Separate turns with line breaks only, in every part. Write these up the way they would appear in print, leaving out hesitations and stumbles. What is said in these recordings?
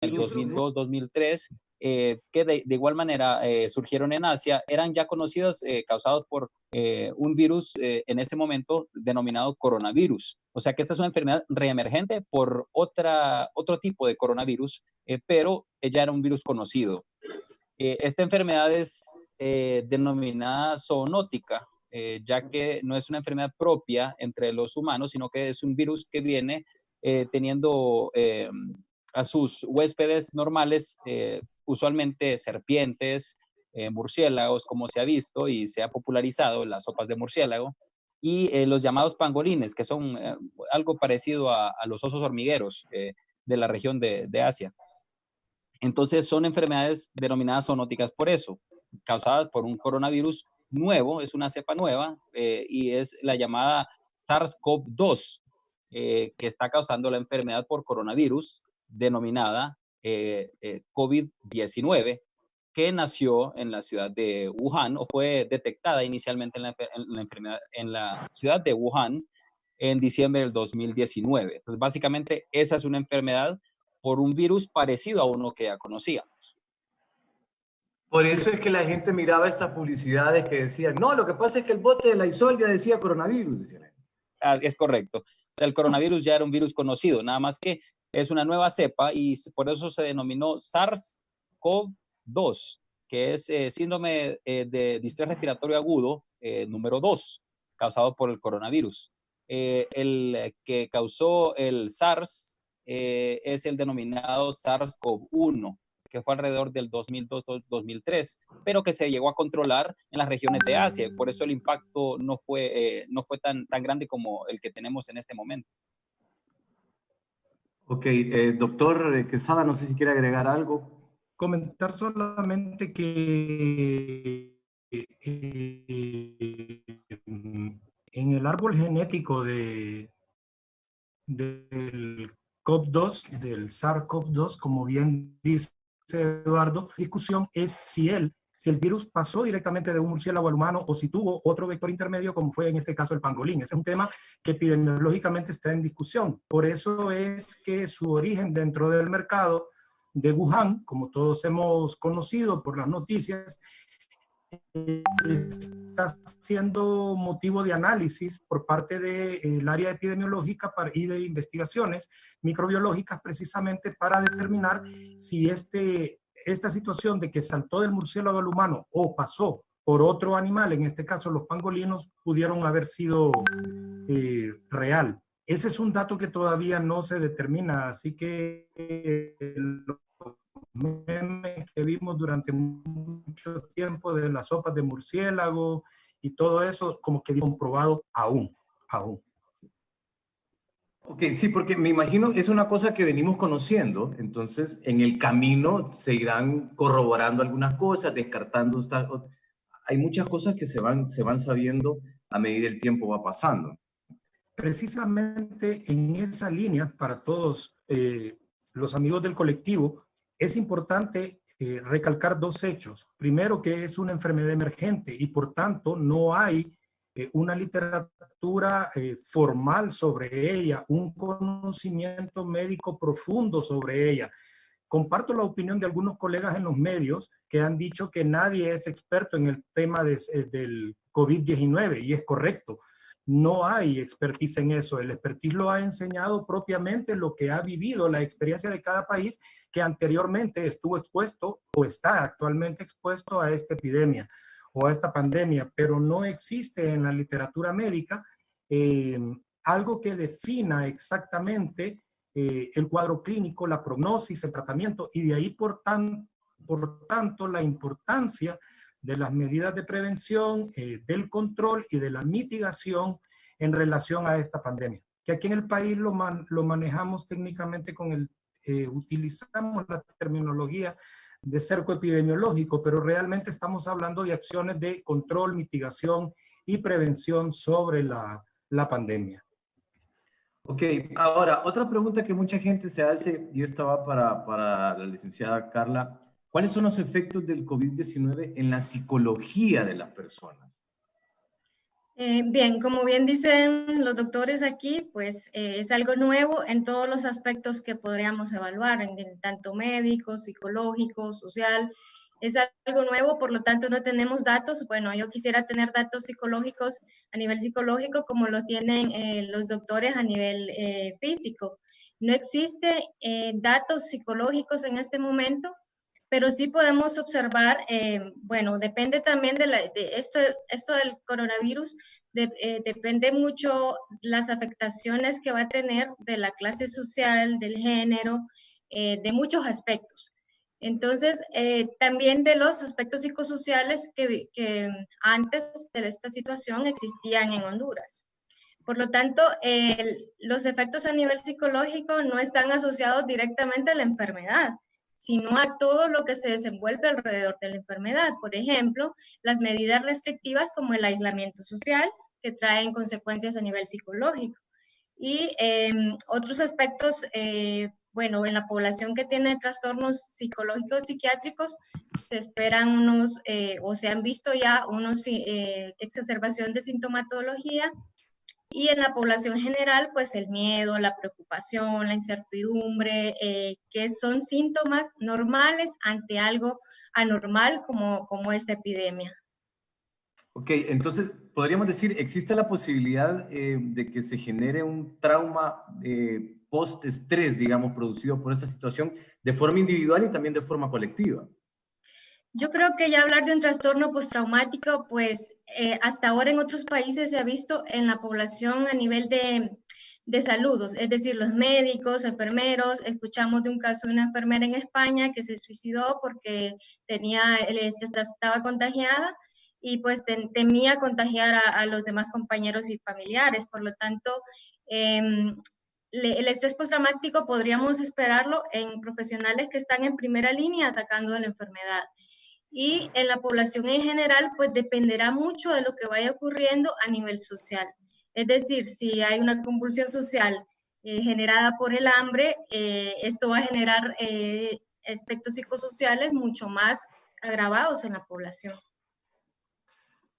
el 2002-2003, que de igual manera surgieron en Asia, eran ya conocidos causados por un virus en ese momento denominado coronavirus. O sea que esta es una enfermedad reemergente por otro tipo de coronavirus, pero ya era un virus conocido. Esta enfermedad es denominada zoonótica, ya que no es una enfermedad propia entre los humanos, sino que es un virus que viene teniendo a sus huéspedes normales, usualmente serpientes, murciélagos, como se ha visto y se ha popularizado en las sopas de murciélago, y los llamados pangolines, que son algo parecido a los osos hormigueros de la región de Asia. Entonces son enfermedades denominadas zoonóticas por eso, causadas por un coronavirus nuevo, es una cepa nueva y es la llamada SARS-CoV-2, que está causando la enfermedad por coronavirus denominada COVID-19, que nació en la ciudad de Wuhan o fue detectada inicialmente en la ciudad de Wuhan en diciembre del 2019. Entonces, básicamente, esa es una enfermedad por un virus parecido a uno que ya conocíamos.
Por eso es que la gente miraba estas publicidades que decían, no, lo que pasa es que el bote de Lysol ya decía coronavirus.
Es correcto. O sea, el coronavirus ya era un virus conocido, nada más que es una nueva cepa y por eso se denominó SARS-CoV-2, que es síndrome de distrés respiratorio agudo número 2, causado por el coronavirus. El que causó el SARS es el denominado SARS-CoV-1, que fue alrededor del 2002-2003, pero que se llegó a controlar en las regiones de Asia. Por eso el impacto no fue tan grande como el que tenemos en este momento.
Ok, doctor Quesada, no sé si quiere agregar algo.
Comentar solamente que en el árbol genético del CoV-2, del SARS-CoV-2, como bien dice Eduardo, la discusión es si el virus pasó directamente de un murciélago al humano o si tuvo otro vector intermedio, como fue en este caso el pangolín. Ese es un tema que epidemiológicamente está en discusión. Por eso es que su origen dentro del mercado de Wuhan, como todos hemos conocido por las noticias, está siendo motivo de análisis por parte del área epidemiológica y de investigaciones microbiológicas precisamente para determinar si esta situación de que saltó del murciélago al humano o pasó por otro animal, en este caso los pangolinos, pudieron haber sido real. Ese es un dato que todavía no se determina, así que los memes que vimos durante mucho tiempo de las sopas de murciélago y todo eso, como que comprobado aún.
Ok, sí, porque me imagino es una cosa que venimos conociendo, entonces en el camino se irán corroborando algunas cosas, descartando hay muchas cosas que se van sabiendo a medida el tiempo va pasando.
Precisamente en esa línea, para todos los amigos del colectivo, es importante recalcar dos hechos. Primero, que es una enfermedad emergente y por tanto no hay una literatura formal sobre ella, un conocimiento médico profundo sobre ella. Comparto la opinión de algunos colegas en los medios que han dicho que nadie es experto en el tema del COVID-19 y es correcto. No hay expertise en eso. El expertise lo ha enseñado propiamente lo que ha vivido, la experiencia de cada país que anteriormente estuvo expuesto o está actualmente expuesto a esta epidemia o a esta pandemia, pero no existe en la literatura médica algo que defina exactamente el cuadro clínico, la prognosis, el tratamiento y de ahí por tanto la importancia de las medidas de prevención, del control y de la mitigación en relación a esta pandemia. Que aquí en el país lo manejamos técnicamente utilizamos la terminología de cerco epidemiológico, pero realmente estamos hablando de acciones de control, mitigación y prevención sobre la pandemia.
Ok, ahora, otra pregunta que mucha gente se hace, y esta va para la licenciada Carla, ¿cuáles son los efectos del COVID-19 en la psicología de las personas?
Bien, como bien dicen los doctores aquí, pues es algo nuevo en todos los aspectos que podríamos evaluar, en tanto médico, psicológico, social. Es algo nuevo, por lo tanto no tenemos datos. Bueno, yo quisiera tener datos psicológicos a nivel psicológico como lo tienen los doctores a nivel físico. No existe datos psicológicos en este momento, pero sí podemos observar, bueno, depende también de esto del coronavirus, depende mucho las afectaciones que va a tener de la clase social, del género, de muchos aspectos. Entonces, también de los aspectos psicosociales que antes de esta situación existían en Honduras. Por lo tanto, los efectos a nivel psicológico no están asociados directamente a la enfermedad, sino a todo lo que se desenvuelve alrededor de la enfermedad. Por ejemplo, las medidas restrictivas como el aislamiento social, que traen consecuencias a nivel psicológico. Y otros aspectos, bueno, en la población que tiene trastornos psicológicos psiquiátricos, se esperan unos, o se han visto ya unos exacerbación de sintomatología. Y en la población general, pues el miedo, la preocupación, la incertidumbre, que son síntomas normales ante algo anormal como esta epidemia.
Ok, entonces podríamos decir, ¿existe la posibilidad de que se genere un trauma post-estrés, digamos, producido por esta situación de forma individual y también de forma colectiva?
Yo creo que ya hablar de un trastorno postraumático, pues hasta ahora en otros países se ha visto en la población a nivel de salud, es decir, los médicos, enfermeros. Escuchamos de un caso de una enfermera en España que se suicidó porque estaba contagiada y pues temía contagiar a los demás compañeros y familiares. Por lo tanto, el estrés postraumático podríamos esperarlo en profesionales que están en primera línea atacando a la enfermedad. Y en la población en general, pues dependerá mucho de lo que vaya ocurriendo a nivel social. Es decir, si hay una convulsión social generada por el hambre, esto va a generar aspectos psicosociales mucho más agravados en la población.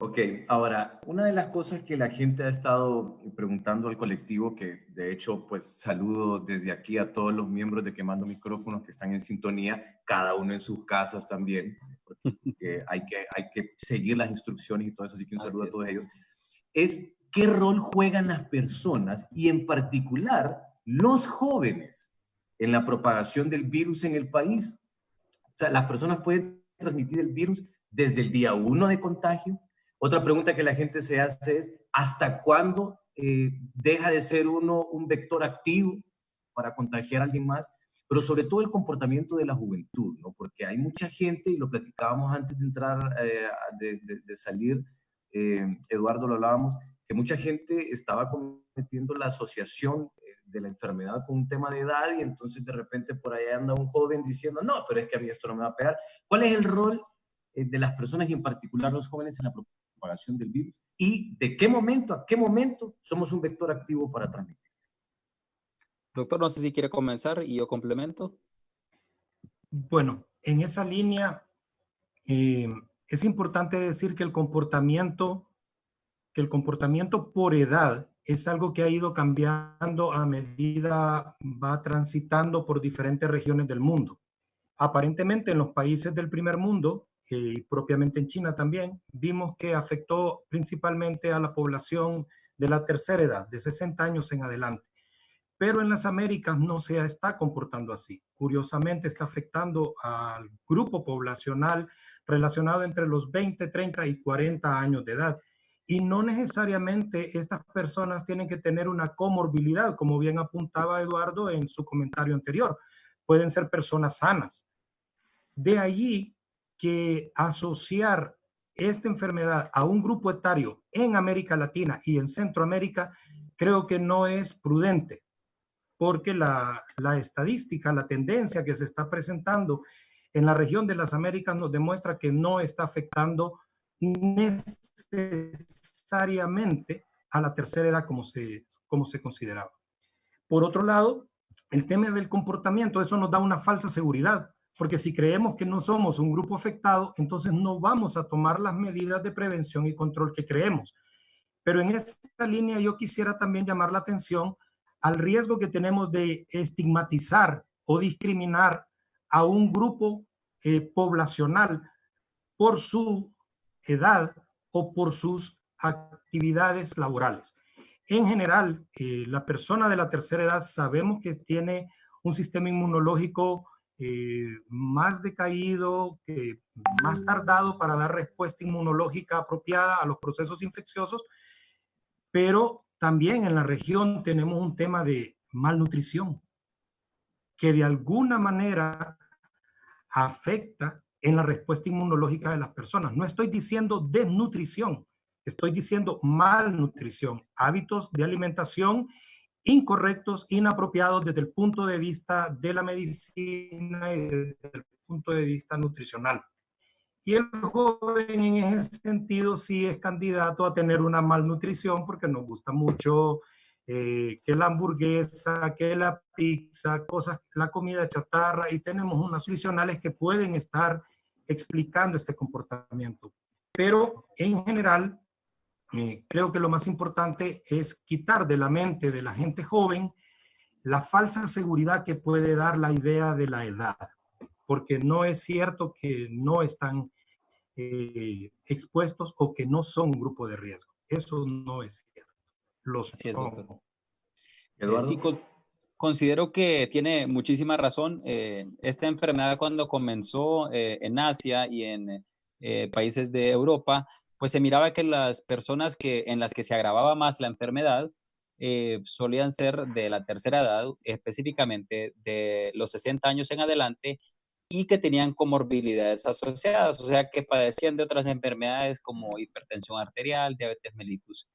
Ok, ahora, una de las cosas que la gente ha estado preguntando al colectivo, que de hecho, pues saludo desde aquí a todos los miembros de Quemando Micrófonos que están en sintonía, cada uno en sus casas también, porque hay que seguir las instrucciones y todo eso, así que un saludo a todos ellos, es qué rol juegan las personas y en particular los jóvenes en la propagación del virus en el país. O sea, las personas pueden transmitir el virus desde el día 1 de contagio. Otra pregunta que la gente se hace es, ¿hasta cuándo deja de ser uno un vector activo para contagiar a alguien más? Pero sobre todo el comportamiento de la juventud, ¿no? Porque hay mucha gente, y lo platicábamos antes de entrar, de salir, Eduardo, lo hablábamos, que mucha gente estaba cometiendo la asociación de la enfermedad con un tema de edad y entonces de repente por ahí anda un joven diciendo, no, pero es que a mí esto no me va a pegar. ¿Cuál es el rol de las personas y en particular los jóvenes en la propagación del virus? ¿Y de qué momento a qué momento somos un vector activo para transmitir?
Doctor, no sé si quiere comenzar y yo complemento.
Bueno, en esa línea es importante decir que el comportamiento por edad es algo que ha ido cambiando a medida va transitando por diferentes regiones del mundo. Aparentemente en los países del primer mundo, y propiamente en China también, vimos que afectó principalmente a la población de la tercera edad, de 60 años en adelante. Pero en las Américas no se está comportando así. Curiosamente está afectando al grupo poblacional relacionado entre los 20, 30 y 40 años de edad. Y no necesariamente estas personas tienen que tener una comorbilidad, como bien apuntaba Eduardo en su comentario anterior. Pueden ser personas sanas. De allí que asociar esta enfermedad a un grupo etario en América Latina y en Centroamérica creo que no es prudente, porque la estadística, la tendencia que se está presentando en la región de las Américas nos demuestra que no está afectando necesariamente a la tercera edad como se consideraba. Por otro lado, el tema del comportamiento, eso nos da una falsa seguridad, porque si creemos que no somos un grupo afectado, entonces no vamos a tomar las medidas de prevención y control que creemos. Pero en esta línea yo quisiera también llamar la atención al riesgo que tenemos de estigmatizar o discriminar a un grupo poblacional por su edad o por sus actividades laborales. En general, la persona de la tercera edad sabemos que tiene un sistema inmunológico más decaído, más tardado para dar respuesta inmunológica apropiada a los procesos infecciosos, pero también en la región tenemos un tema de malnutrición que de alguna manera afecta en la respuesta inmunológica de las personas. No estoy diciendo desnutrición, estoy diciendo malnutrición, hábitos de alimentación incorrectos, inapropiados desde el punto de vista de la medicina y desde el punto de vista nutricional. Y el joven en ese sentido sí es candidato a tener una malnutrición porque nos gusta mucho que la hamburguesa, que la pizza, cosas, la comida chatarra, y tenemos unas nutricionales que pueden estar explicando este comportamiento. Pero en general, creo que lo más importante es quitar de la mente de la gente joven la falsa seguridad que puede dar la idea de la edad, porque no es cierto que no están expuestos o que no son un grupo de riesgo. Eso no es cierto. Los
Así es, doctor.
Eduardo.
Sí, considero que tiene muchísima razón. Esta enfermedad cuando comenzó en Asia y en países de Europa, pues se miraba que las personas en las que se agravaba más la enfermedad solían ser de la tercera edad, específicamente de los 60 años en adelante, y que tenían comorbilidades asociadas, o sea, que padecían de otras enfermedades como hipertensión arterial, diabetes mellitus.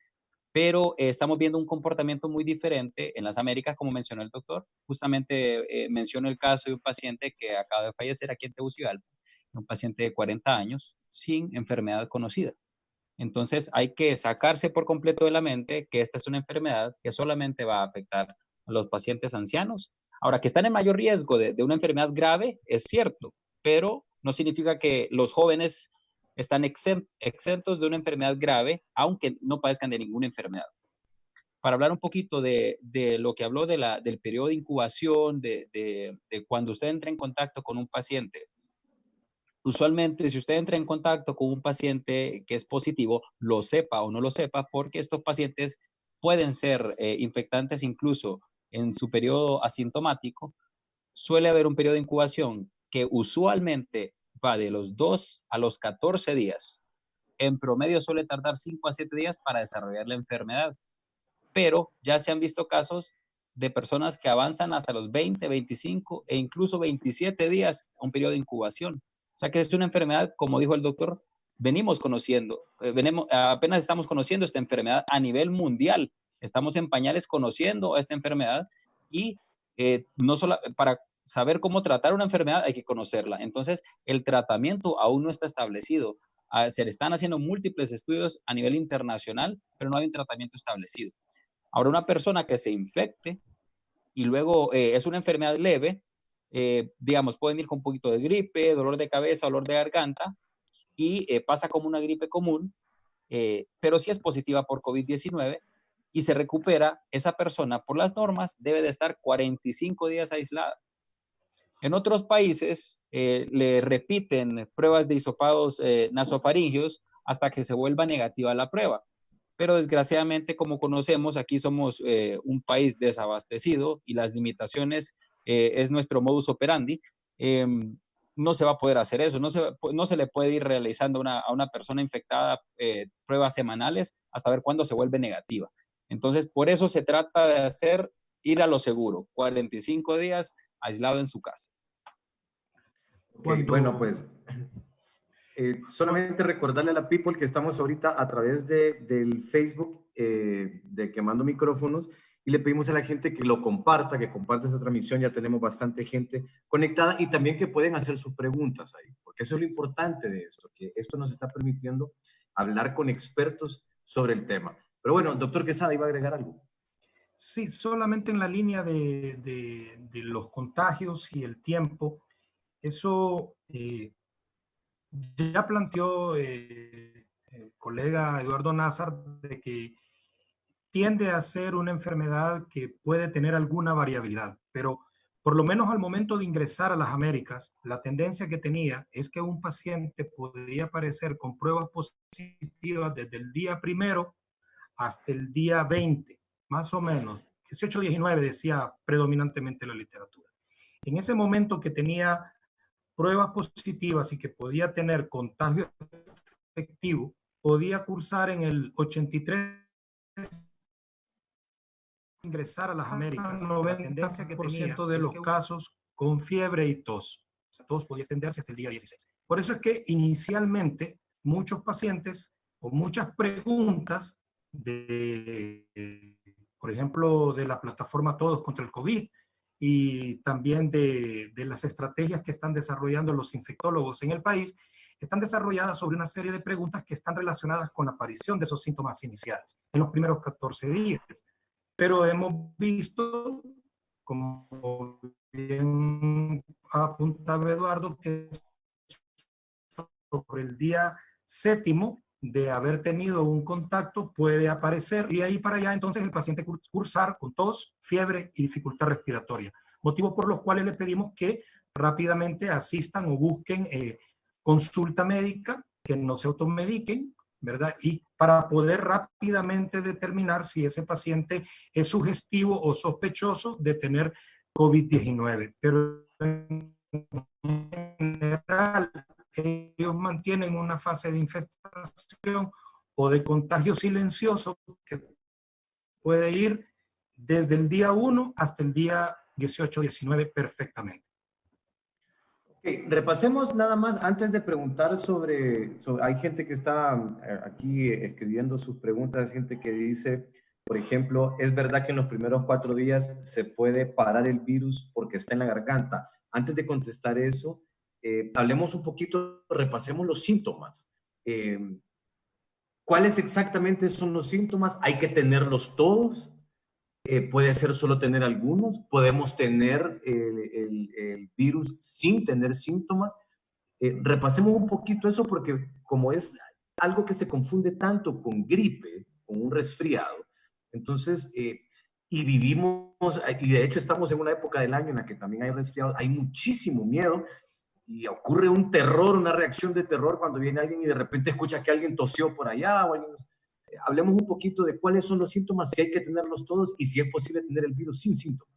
Pero estamos viendo un comportamiento muy diferente en las Américas, como mencionó el doctor. Justamente mencionó el caso de un paciente que acaba de fallecer aquí en Tegucigalpa, un paciente de 40 años sin enfermedad conocida. Entonces hay que sacarse por completo de la mente que esta es una enfermedad que solamente va a afectar a los pacientes ancianos. Ahora, que están en mayor riesgo de una enfermedad grave, es cierto, pero no significa que los jóvenes están exentos de una enfermedad grave, aunque no padezcan de ninguna enfermedad. Para hablar un poquito de lo que habló del periodo de incubación, de cuando usted entra en contacto con un paciente. Usualmente, si usted entra en contacto con un paciente que es positivo, lo sepa o no lo sepa, porque estos pacientes pueden ser infectantes incluso en su periodo asintomático, suele haber un periodo de incubación que usualmente va de los 2 a los 14 días. En promedio suele tardar 5 a 7 días para desarrollar la enfermedad, pero ya se han visto casos de personas que avanzan hasta los 20, 25 e incluso 27 días a un periodo de incubación. O sea que es una enfermedad, como dijo el doctor, venimos conociendo, apenas estamos conociendo esta enfermedad a nivel mundial. Estamos en pañales conociendo esta enfermedad y no solo para saber cómo tratar una enfermedad hay que conocerla. Entonces, el tratamiento aún no está establecido. Se le están haciendo múltiples estudios a nivel internacional, pero no hay un tratamiento establecido. Ahora, una persona que se infecte y luego es una enfermedad leve, digamos, pueden ir con un poquito de gripe, dolor de cabeza, dolor de garganta, y pasa como una gripe común, pero si es positiva por COVID-19 y se recupera, esa persona por las normas debe de estar 45 días aislada. En otros países le repiten pruebas de hisopados nasofaringios hasta que se vuelva negativa la prueba. Pero desgraciadamente, como conocemos, aquí somos un país desabastecido y las limitaciones es nuestro modus operandi. No se va a poder hacer eso, no se le puede ir realizando a una persona infectada pruebas semanales hasta ver cuándo se vuelve negativa. Entonces, por eso se trata de ir a lo seguro, 45 días aislado en su casa.
Okay, bueno, pues solamente recordarle a la people que estamos ahorita a través del Facebook de Quemando Micrófonos y le pedimos a la gente que lo comparta, que comparte esta transmisión. Ya tenemos bastante gente conectada y también que pueden hacer sus preguntas ahí, porque eso es lo importante de esto, que esto nos está permitiendo hablar con expertos sobre el tema. Pero bueno, doctor Quesada, ¿iba a agregar algo?
Sí, solamente en la línea de los contagios y el tiempo, eso ya planteó el colega Eduardo Nazar, de que tiende a ser una enfermedad que puede tener alguna variabilidad, pero por lo menos al momento de ingresar a las Américas, la tendencia que tenía es que un paciente podía aparecer con pruebas positivas desde el día 1 hasta el día 20, más o menos. 18-19 decía predominantemente la literatura. En ese momento que tenía pruebas positivas y que podía tener contagio efectivo, podía cursar en el 83, ingresar a las Américas. 90% de los casos con fiebre y tos. O sea, todos podían extenderse hasta el día 16. Por eso es que inicialmente muchos pacientes o muchas preguntas por ejemplo, de la plataforma Todos contra el COVID y también de las estrategias que están desarrollando los infectólogos en el país, están desarrolladas sobre una serie de preguntas que están relacionadas con la aparición de esos síntomas iniciales en los primeros 14 días. Pero hemos visto, como bien apuntaba Eduardo, que sobre el día 7 de haber tenido un contacto puede aparecer, y ahí para allá entonces el paciente cursar con tos, fiebre y dificultad respiratoria. Motivos por los cuales le pedimos que rápidamente asistan o busquen consulta médica, que no se automediquen, ¿verdad? Y para poder rápidamente determinar si ese paciente es sugestivo o sospechoso de tener COVID-19. Pero en general, ellos mantienen una fase de infestación o de contagio silencioso que puede ir desde el día 1 hasta el día 18-19 perfectamente.
Repasemos nada más antes de preguntar sobre hay gente que está aquí escribiendo sus preguntas, gente que dice, por ejemplo, ¿es verdad que en los primeros 4 días se puede parar el virus porque está en la garganta? Antes de contestar eso, hablemos un poquito, repasemos los síntomas. ¿Cuáles exactamente son los síntomas? ¿Hay que tenerlos todos? Puede ser solo tener algunos, podemos tener el virus sin tener síntomas. Repasemos un poquito eso porque como es algo que se confunde tanto con gripe, con un resfriado, entonces, y vivimos, y de hecho estamos en una época del año en la que también hay resfriados, hay muchísimo miedo y ocurre un terror, una reacción de terror cuando viene alguien y de repente escucha que alguien tosió por allá o alguien... Hablemos un poquito de cuáles son los síntomas, si hay que tenerlos todos y si es posible tener el virus sin síntomas.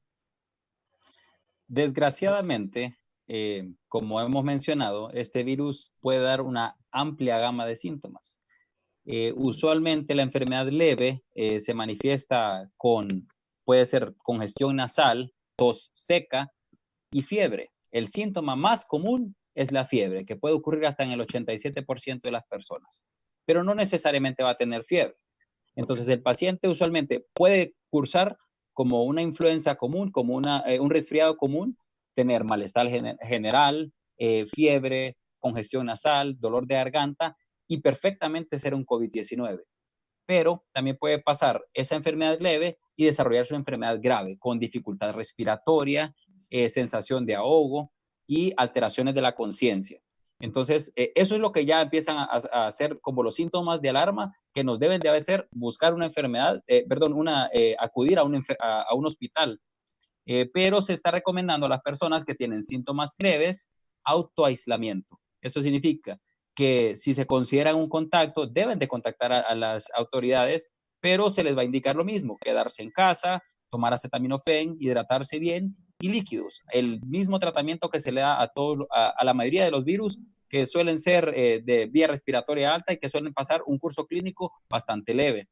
Desgraciadamente, como hemos mencionado, este virus puede dar una amplia gama de síntomas. Usualmente la enfermedad leve se manifiesta puede ser congestión nasal, tos seca y fiebre. El síntoma más común es la fiebre, que puede ocurrir hasta en el 87% de las personas, pero no necesariamente va a tener fiebre. Entonces, el paciente usualmente puede cursar como una influenza común, como un resfriado común, tener malestar general, fiebre, congestión nasal, dolor de garganta y perfectamente ser un COVID-19. Pero también puede pasar esa enfermedad leve y desarrollarse una enfermedad grave con dificultad respiratoria, sensación de ahogo y alteraciones de la conciencia. Entonces, eso es lo que ya empiezan a hacer como los síntomas de alarma que nos deben de hacer buscar una enfermedad, acudir a un hospital. Pero se está recomendando a las personas que tienen síntomas leves, autoaislamiento. Eso significa que si se consideran un contacto, deben de contactar a las autoridades, pero se les va a indicar lo mismo, quedarse en casa, tomar acetaminofén, hidratarse bien y líquidos. El mismo tratamiento que se le da a la mayoría de los virus que suelen ser de vía respiratoria alta y que suelen pasar un curso clínico bastante leve.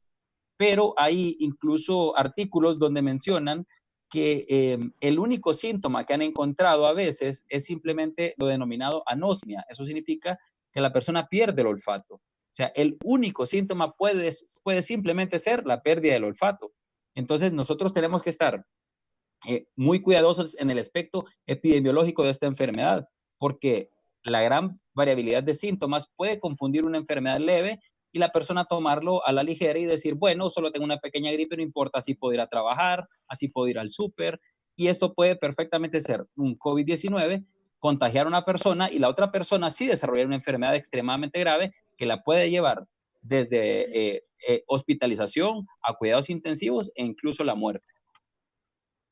Pero hay incluso artículos donde mencionan que el único síntoma que han encontrado a veces es simplemente lo denominado anosmia. Eso significa que la persona pierde el olfato. O sea, el único síntoma puede simplemente ser la pérdida del olfato. Entonces, nosotros tenemos que estar muy cuidadosos en el aspecto epidemiológico de esta enfermedad, porque la gran variabilidad de síntomas puede confundir una enfermedad leve y la persona tomarlo a la ligera y decir, bueno, solo tengo una pequeña gripe, no importa, así puedo ir a trabajar, así puedo ir al súper, y esto puede perfectamente ser un COVID-19, contagiar a una persona y la otra persona sí desarrollar una enfermedad extremadamente grave que la puede llevar desde hospitalización a cuidados intensivos e incluso la muerte.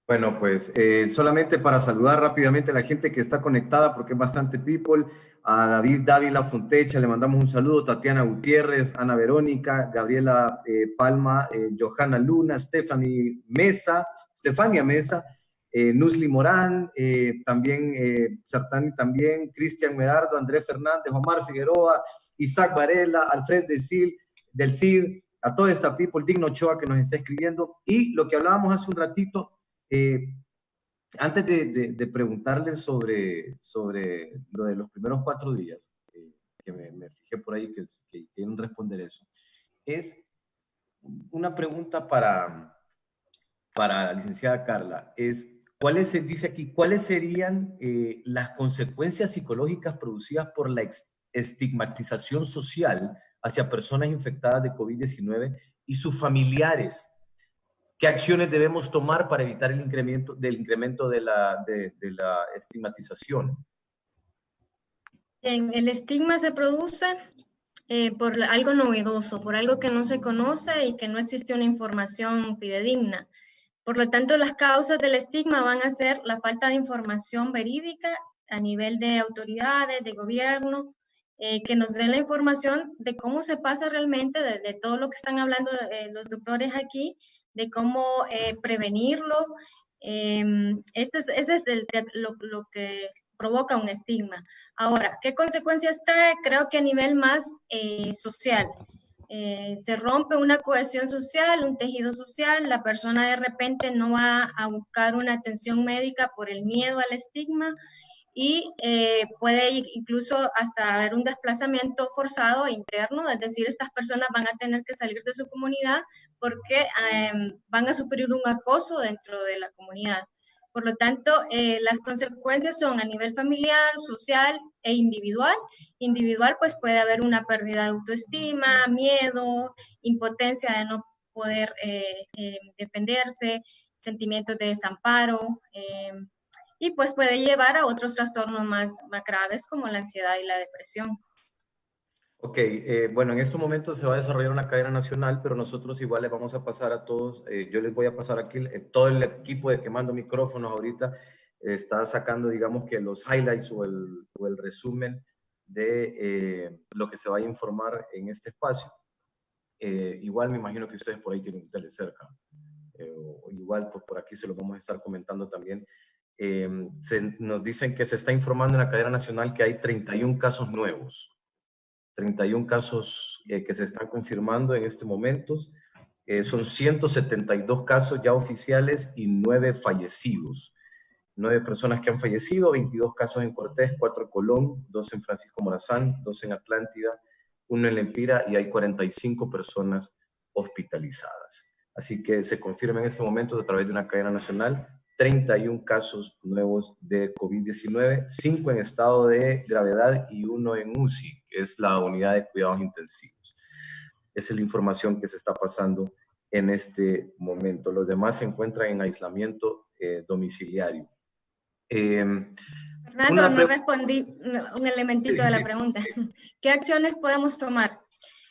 Bueno, pues solamente para saludar rápidamente a la gente que está conectada, porque es bastante people. A David Dávila Fontecha le mandamos un saludo, Tatiana Gutiérrez, Ana Verónica, Gabriela Palma, Johanna Luna, Stefania Mesa, Nusli Morán, también Sartani también, Cristian Medardo, Andrés Fernández, Omar Figueroa, Isaac Varela, Alfred del CID, a toda esta people, Digno Ochoa que nos está escribiendo. Y lo que hablábamos hace un ratito, antes de preguntarles sobre lo de los primeros 4 días, que me fijé por ahí que quieren responder eso, es una pregunta para la licenciada Carla, dice aquí, ¿cuáles serían las consecuencias psicológicas producidas por la estigmatización social hacia personas infectadas de COVID-19 y sus familiares? ¿Qué acciones debemos tomar para evitar el incremento de la estigmatización?
El estigma se produce por algo novedoso, por algo que no se conoce y que no existe una información fidedigna. Por lo tanto, las causas del estigma van a ser la falta de información verídica a nivel de autoridades, de gobierno, que nos den la información de cómo se pasa realmente, de todo lo que están hablando los doctores aquí, de cómo prevenirlo. Ese es lo que provoca un estigma. Ahora, ¿qué consecuencias trae? Creo que a nivel más social. Se rompe una cohesión social, un tejido social, la persona de repente no va a buscar una atención médica por el miedo al estigma y puede incluso hasta haber un desplazamiento forzado interno, es decir, estas personas van a tener que salir de su comunidad porque van a sufrir un acoso dentro de la comunidad. Por lo tanto, las consecuencias son a nivel familiar, social e individual. Individual, pues puede haber una pérdida de autoestima, miedo, impotencia de no poder defenderse, sentimientos de desamparo, y pues puede llevar a otros trastornos más graves como la ansiedad y la depresión.
Ok, bueno, en estos momentos se va a desarrollar una cadena nacional, pero nosotros igual les vamos a pasar a todos, yo les voy a pasar aquí, todo el equipo de Quemando Micrófonos ahorita está sacando, digamos que los highlights o el resumen de lo que se va a informar en este espacio. Igual me imagino que ustedes por ahí tienen tele cerca, o igual pues, por aquí se lo vamos a estar comentando también. Nos dicen que se está informando en la cadena nacional que hay 31 casos nuevos. 31 casos que se están confirmando en este momento. Son 172 casos ya oficiales y 9 fallecidos. 9 personas que han fallecido, 22 casos en Cortés, 4 en Colón, 2 en Francisco Morazán, 2 en Atlántida, 1 en Lempira y hay 45 personas hospitalizadas. Así que se confirma en este momento a través de una cadena nacional 31 casos nuevos de COVID-19, 5 en estado de gravedad y 1 en UCI, que es la unidad de cuidados intensivos. Esa es la información que se está pasando en este momento. Los demás se encuentran en aislamiento domiciliario.
Fernando, no respondí un elementito de la pregunta. ¿Qué acciones podemos tomar?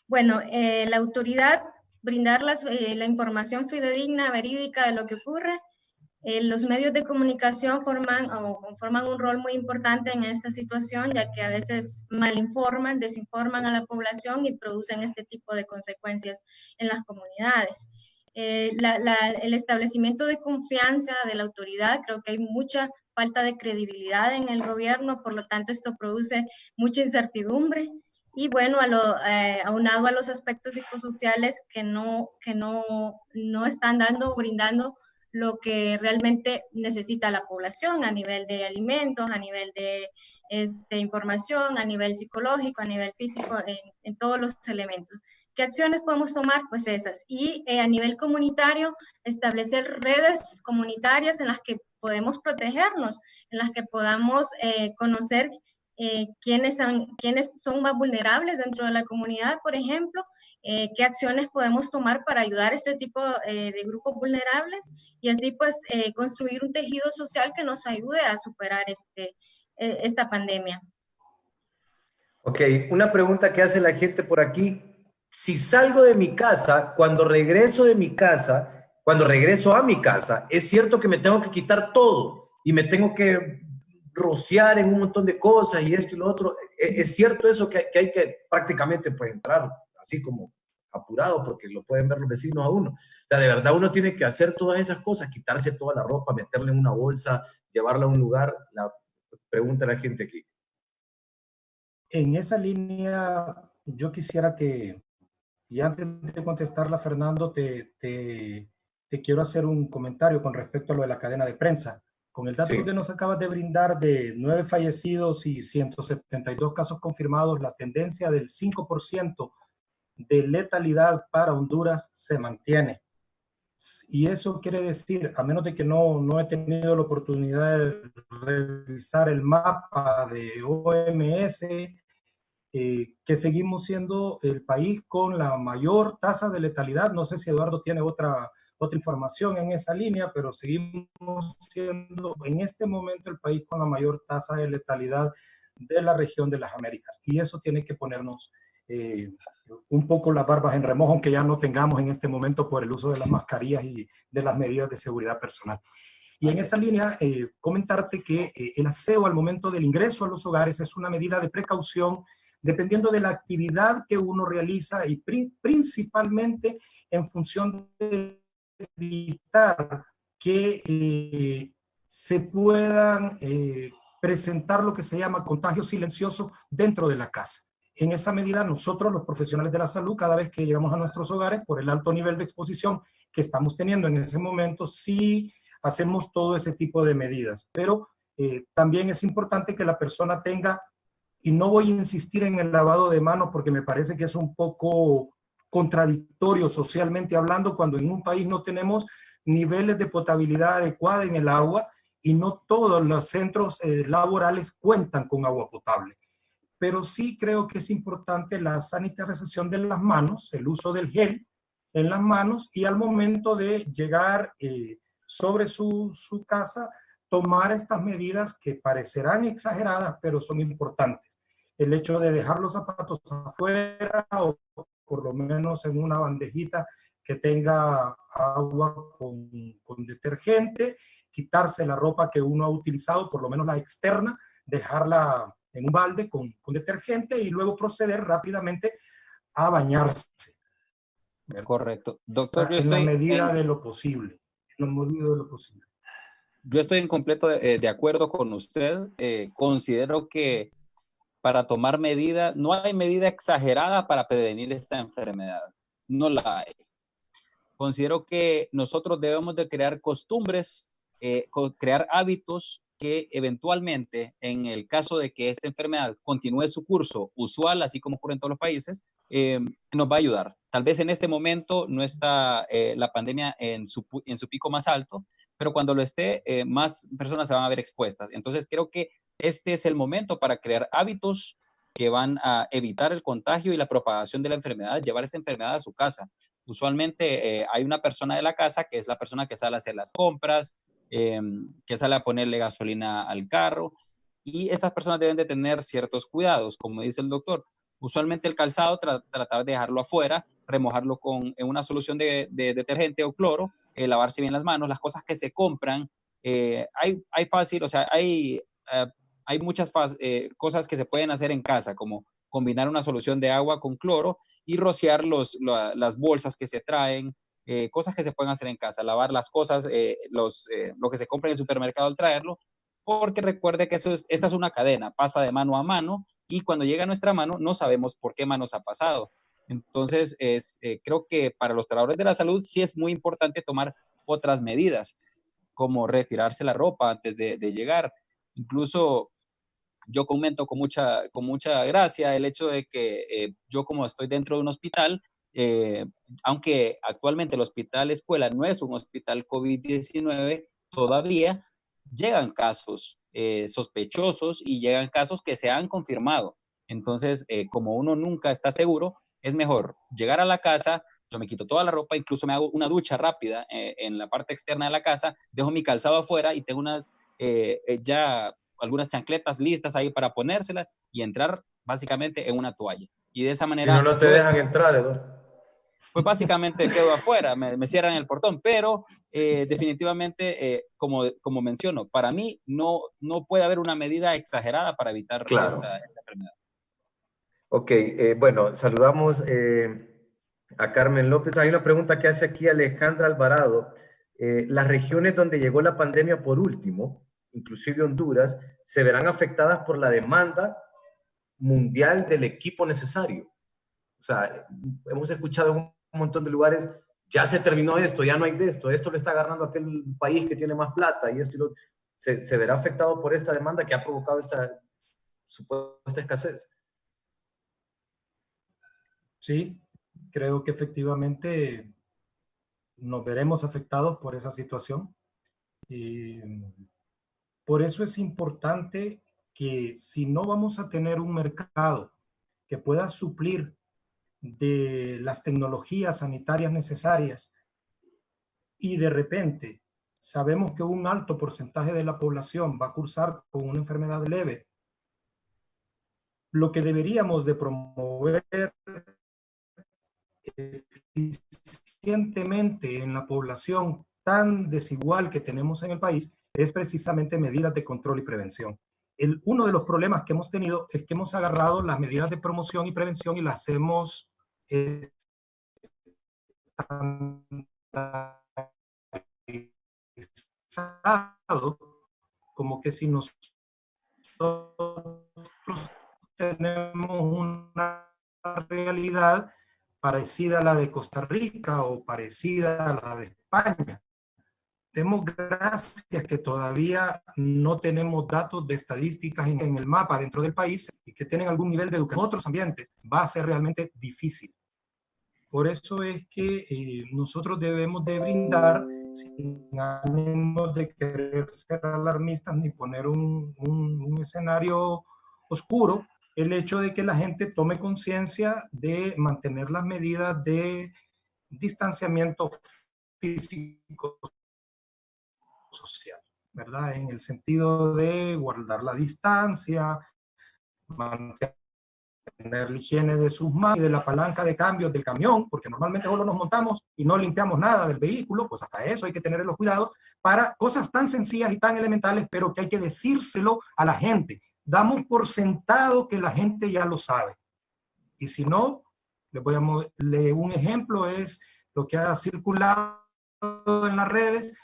Bueno, la autoridad, brindar la información fidedigna, verídica de lo que ocurre. Los medios de comunicación forman un rol muy importante en esta situación, ya que a veces malinforman, desinforman a la población y producen este tipo de consecuencias en las comunidades. El establecimiento de confianza de la autoridad, creo que hay mucha falta de credibilidad en el gobierno, por lo tanto esto produce mucha incertidumbre. Y bueno, aunado a los aspectos psicosociales que no están brindando lo que realmente necesita la población a nivel de alimentos, a nivel de información, a nivel psicológico, a nivel físico, en todos los elementos. ¿Qué acciones podemos tomar? Pues esas. Y a nivel comunitario, establecer redes comunitarias en las que podemos protegernos, en las que podamos conocer quiénes son más vulnerables dentro de la comunidad, por ejemplo, qué acciones podemos tomar para ayudar a este tipo de grupos vulnerables y así pues construir un tejido social que nos ayude a superar esta pandemia.
Ok, una pregunta que hace la gente por aquí. si salgo de mi casa, cuando regreso de mi casa, cuando regreso a mi casa, es cierto que me tengo que quitar todo y me tengo que rociar en un montón de cosas y esto y lo otro. Es cierto eso que hay que prácticamente pues entrar así como apurado porque lo pueden ver los vecinos a uno. O sea, de verdad uno tiene que hacer todas esas cosas, quitarse toda la ropa, meterla en una bolsa, llevarla a un lugar. La pregunta a la gente aquí.
En esa línea, yo quisiera que, y antes de contestarla, Fernando, te quiero hacer un comentario con respecto a lo de la cadena de prensa. Con el dato
Sí.
que nos acabas de brindar de 9 fallecidos y 172 casos confirmados, la tendencia del 5% de letalidad para Honduras se mantiene. Y eso quiere decir, a menos de que no he tenido la oportunidad de revisar el mapa de OMS, que seguimos siendo el país con la mayor tasa de letalidad. No sé si Eduardo tiene otra información en esa línea, pero seguimos siendo en este momento el país con la mayor tasa de letalidad de la región de las Américas. Y eso tiene que ponernos un poco las barbas en remojo, aunque ya no tengamos en este momento por el uso de las mascarillas y de las medidas de seguridad personal. Y en esa línea, comentarte que el aseo al momento del ingreso a los hogares es una medida de precaución dependiendo de la actividad que uno realiza y principalmente en función de evitar que se puedan presentar lo que se llama contagio silencioso dentro de la casa. En esa medida, nosotros, los profesionales de la salud, cada vez que llegamos a nuestros hogares, por el alto nivel de exposición que estamos teniendo en ese momento, sí hacemos todo ese tipo de medidas. Pero también es importante que la persona tenga, y no voy a insistir en el lavado de manos porque me parece que es un poco contradictorio socialmente hablando cuando en un país no tenemos niveles de potabilidad adecuada en el agua y no todos los centros laborales cuentan con agua potable. Pero sí creo que es importante la sanitización de las manos, el uso del gel en las manos y al momento de llegar sobre su casa, tomar estas medidas que parecerán exageradas, pero son importantes. El hecho de dejar los zapatos afuera o por lo menos en una bandejita que tenga agua con detergente, quitarse la ropa que uno ha utilizado, por lo menos la externa, dejarla en un balde con detergente y luego proceder rápidamente a bañarse.
Correcto. Doctor,
en la medida de lo posible. En la medida de lo posible.
Yo estoy en completo de acuerdo con usted. Considero que para tomar medida, no hay medida exagerada para prevenir esta enfermedad. No la hay. Considero que nosotros debemos de crear costumbres, crear hábitos que eventualmente, en el caso de que esta enfermedad continúe su curso usual, así como ocurre en todos los países, nos va a ayudar. Tal vez en este momento no está la pandemia en su pico más alto, pero cuando lo esté, más personas se van a ver expuestas. Entonces, creo que este es el momento para crear hábitos que van a evitar el contagio y la propagación de la enfermedad, llevar esta enfermedad a su casa. Usualmente hay una persona de la casa que es la persona que sale a hacer las compras, que sale a ponerle gasolina al carro, y estas personas deben de tener ciertos cuidados, como dice el doctor. Usualmente el calzado tratar de dejarlo afuera, remojarlo en una solución de detergente o cloro, lavarse bien las manos, las cosas que se compran, hay fácil, o sea, hay muchas cosas que se pueden hacer en casa, como combinar una solución de agua con cloro y rociar las bolsas que se traen, cosas que se pueden hacer en casa, lavar las cosas, lo que se compra en el supermercado al traerlo, porque recuerde que esta es una cadena, pasa de mano a mano y cuando llega a nuestra mano no sabemos por qué manos ha pasado. Entonces, creo que para los trabajadores de la salud sí es muy importante tomar otras medidas, como retirarse la ropa antes de llegar. Incluso yo comento con mucha gracia el hecho de que yo, como estoy dentro de un hospital, aunque actualmente el hospital escuela no es un hospital COVID-19, todavía llegan casos sospechosos y llegan casos que se han confirmado. Entonces, como uno nunca está seguro, es mejor llegar a la casa, yo me quito toda la ropa, incluso me hago una ducha rápida en la parte externa de la casa, dejo mi calzado afuera y tengo ya algunas chancletas listas ahí para ponérselas y entrar básicamente en una toalla. Y de esa
Si
manera...
no, no te dejan entrar, Eduardo.
Pues básicamente quedo afuera, me cierran el portón, pero definitivamente, como menciono, para mí no puede haber una medida exagerada para evitar
Claro.
esta enfermedad.
Ok, bueno, saludamos a Carmen López. Hay una pregunta que hace aquí Alejandra Alvarado. Las regiones donde llegó la pandemia por último, inclusive Honduras, se verán afectadas por la demanda mundial del equipo necesario. O sea, hemos escuchado en un montón de lugares, ya se terminó esto, ya no hay de esto lo está agarrando aquel país que tiene más plata y esto y lo... Se verá afectado por esta demanda que ha provocado esta supuesta escasez.
Sí, creo que efectivamente nos veremos afectados por esa situación. Y por eso es importante que si no vamos a tener un mercado que pueda suplir de las tecnologías sanitarias necesarias y de repente sabemos que un alto porcentaje de la población va a cursar con una enfermedad leve, lo que deberíamos de promover eficientemente en la población tan desigual que tenemos en el país es precisamente medidas de control y prevención. Uno de los problemas que hemos tenido es que hemos agarrado las medidas de promoción y prevención y las hemos como que si nosotros tenemos una realidad parecida a la de Costa Rica o parecida a la de España. Demos gracias que todavía no tenemos datos de estadísticas en el mapa dentro del país y que tienen algún nivel de educación en otros ambientes. Va a ser realmente difícil. Por eso es que nosotros debemos de brindar, sin ánimo de querer ser alarmistas ni poner un escenario oscuro, el hecho de que la gente tome conciencia de mantener las medidas de distanciamiento físico social, ¿verdad? En el sentido de guardar la distancia, mantener la higiene de sus manos y de la palanca de cambios del camión, porque normalmente solo nos montamos y no limpiamos nada del vehículo, pues hasta eso hay que tener los cuidados para cosas tan sencillas y tan elementales, pero que hay que decírselo a la gente. Damos por sentado que la gente ya lo sabe. Y si no, les voy a leer un ejemplo, es lo que ha circulado en las redes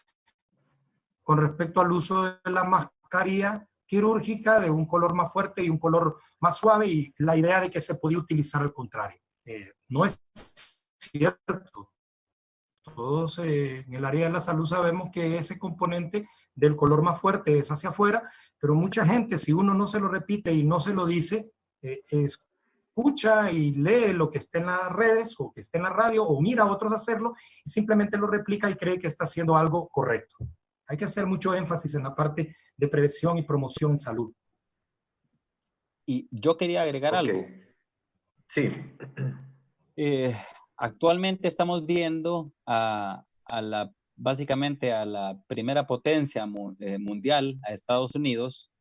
con respecto al uso de la mascarilla quirúrgica de un color más fuerte y un color más suave, y la idea de que se podía utilizar al contrario. No es cierto. Todos en el área de la salud sabemos que ese componente del color más fuerte es hacia afuera, pero mucha gente, si uno no se lo repite y no se lo dice, escucha y lee lo que está en las redes o que está en la radio o mira a otros hacerlo y simplemente lo replica y cree que está haciendo algo correcto. Hay que hacer mucho énfasis en la parte de prevención y promoción en salud.
Y yo quería agregar algo.
Sí.
Actualmente estamos viendo básicamente a la primera potencia mundial, a Estados Unidos,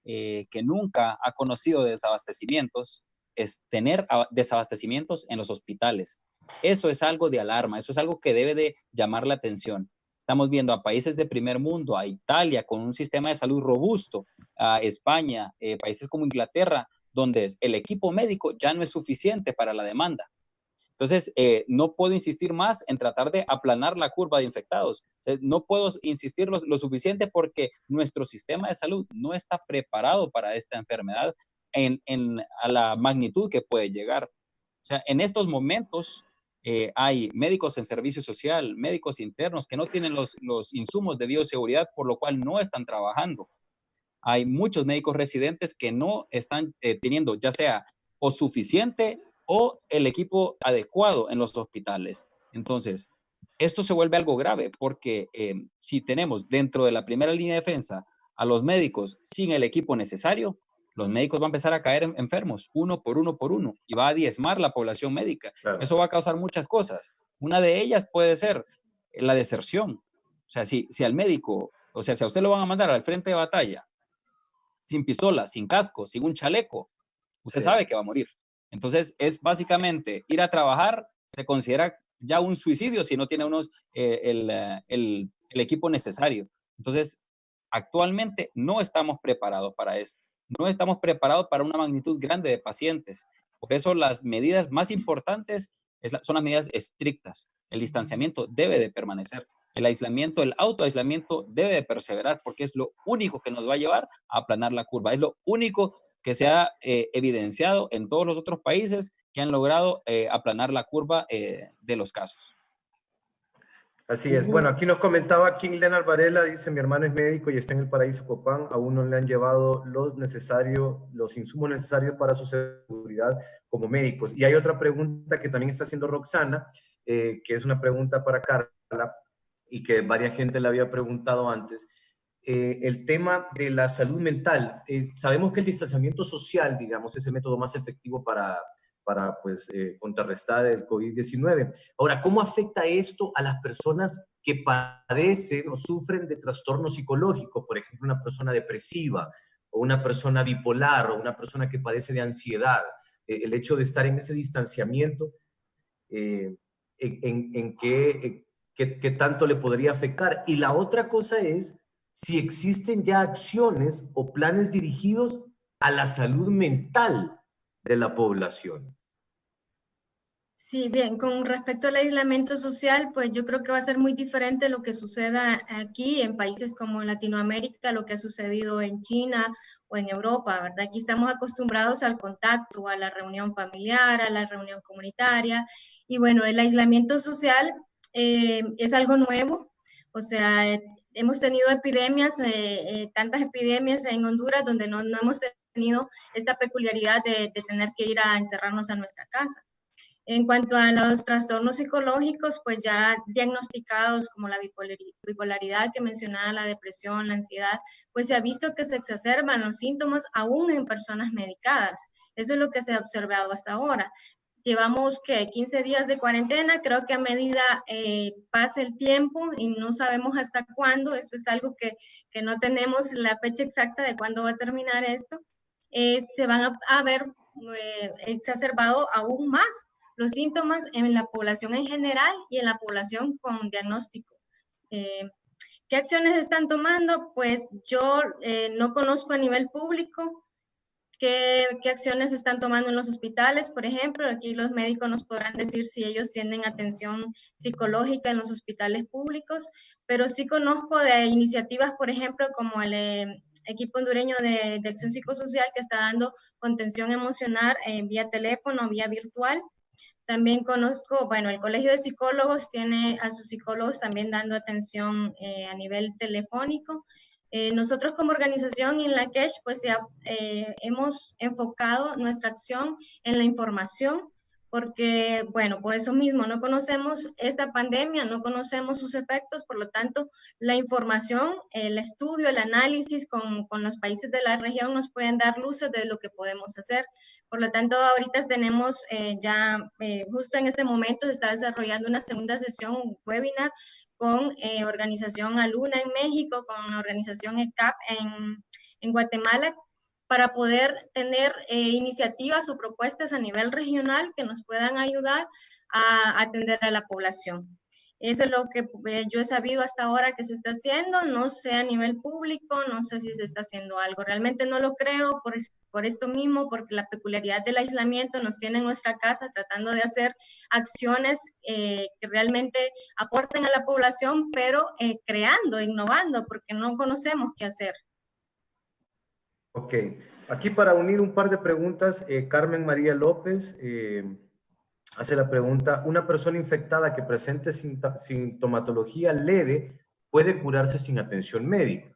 que nunca ha conocido desabastecimientos, es tener desabastecimientos en los hospitales. Eso es algo de alarma, eso es algo que debe de llamar la atención. Estamos viendo a países de primer mundo, a Italia con un sistema de salud robusto, a España, países como Inglaterra, donde el equipo médico ya no es suficiente para la demanda. Entonces, no puedo insistir más en tratar de aplanar la curva de infectados. O sea, no puedo insistir lo suficiente porque nuestro sistema de salud no está preparado para esta enfermedad a la magnitud que puede llegar. O sea, en estos momentos hay médicos en servicio social, médicos internos que no tienen los insumos de bioseguridad, por lo cual no están trabajando. Hay muchos médicos residentes que no están teniendo ya sea o suficiente o el equipo adecuado en los hospitales. Entonces, esto se vuelve algo grave porque si tenemos dentro de la primera línea de defensa a los médicos sin el equipo necesario, los médicos van a empezar a caer enfermos, uno por uno, y va a diezmar la población médica. Claro. Eso va a causar muchas cosas. Una de ellas puede ser la deserción. O sea, si al médico, o sea, si a usted lo van a mandar al frente de batalla, sin pistola, sin casco, sin un chaleco, usted sabe que va a morir. Entonces, es básicamente ir a trabajar, se considera ya un suicidio si no tiene el equipo necesario. Entonces, actualmente no estamos preparados para esto. No estamos preparados para una magnitud grande de pacientes. Por eso las medidas más importantes son las medidas estrictas. El distanciamiento debe de permanecer. El aislamiento, el autoaislamiento debe de perseverar porque es lo único que nos va a llevar a aplanar la curva. Es lo único que se ha evidenciado en todos los otros países que han logrado aplanar la curva de los casos.
Así es. Bueno, aquí nos comentaba King Leonard Varela, dice, mi hermano es médico y está en el Paraíso Copán, aún no le han llevado los insumos necesarios para su seguridad como médicos. Y hay otra pregunta que también está haciendo Roxana, que es una pregunta para Carla y que varias gente le había preguntado antes. El tema de la salud mental. Sabemos que el distanciamiento social, digamos, es el método más efectivo para contrarrestar el COVID-19. Ahora, ¿cómo afecta esto a las personas que padecen o sufren de trastornos psicológicos? Por ejemplo, una persona depresiva o una persona bipolar o una persona que padece de ansiedad. El hecho de estar en ese distanciamiento, ¿en qué tanto le podría afectar? Y la otra cosa es si existen ya acciones o planes dirigidos a la salud mental de la población.
Sí, bien, con respecto al aislamiento social, pues yo creo que va a ser muy diferente lo que suceda aquí en países como en Latinoamérica, lo que ha sucedido en China o en Europa, ¿verdad? Aquí estamos acostumbrados al contacto, a la reunión familiar, a la reunión comunitaria, y bueno, el aislamiento social es algo nuevo, o sea, hemos tenido epidemias, tantas epidemias en Honduras donde no hemos tenido esta peculiaridad de tener que ir a encerrarnos a nuestra casa. En cuanto a los trastornos psicológicos, pues ya diagnosticados como la bipolaridad que mencionaba, la depresión, la ansiedad, pues se ha visto que se exacerban los síntomas aún en personas medicadas. Eso es lo que se ha observado hasta ahora. Llevamos, ¿qué? 15 días de cuarentena, creo que a medida pasa el tiempo y no sabemos hasta cuándo, eso es algo que no tenemos la fecha exacta de cuándo va a terminar esto, se van a ver exacerbado aún más los síntomas en la población en general y en la población con diagnóstico. ¿Qué acciones están tomando? Pues yo no conozco a nivel público qué acciones están tomando en los hospitales, por ejemplo. Aquí los médicos nos podrán decir si ellos tienen atención psicológica en los hospitales públicos, pero sí conozco de iniciativas, por ejemplo, como el equipo hondureño de acción psicosocial que está dando contención emocional vía teléfono, vía virtual. También conozco, bueno, el Colegio de Psicólogos tiene a sus psicólogos también dando atención a nivel telefónico. Nosotros como organización en la CASH, pues ya hemos enfocado nuestra acción en la información, porque, bueno, por eso mismo no conocemos esta pandemia, no conocemos sus efectos, por lo tanto, la información, el estudio, el análisis con los países de la región nos pueden dar luces de lo que podemos hacer. Por lo tanto, ahorita tenemos justo en este momento se está desarrollando una segunda sesión, un webinar, con organización Aluna en México, con la organización ECAP en Guatemala, para poder tener iniciativas o propuestas a nivel regional que nos puedan ayudar a atender a la población. Eso es lo que yo he sabido hasta ahora que se está haciendo, no sé a nivel público, no sé si se está haciendo algo. Realmente no lo creo por esto mismo, porque la peculiaridad del aislamiento nos tiene en nuestra casa tratando de hacer acciones que realmente aporten a la población, pero creando, innovando, porque no conocemos qué hacer.
Ok, aquí para unir un par de preguntas, Carmen María López hace la pregunta, ¿una persona infectada que presente sintomatología leve puede curarse sin atención médica?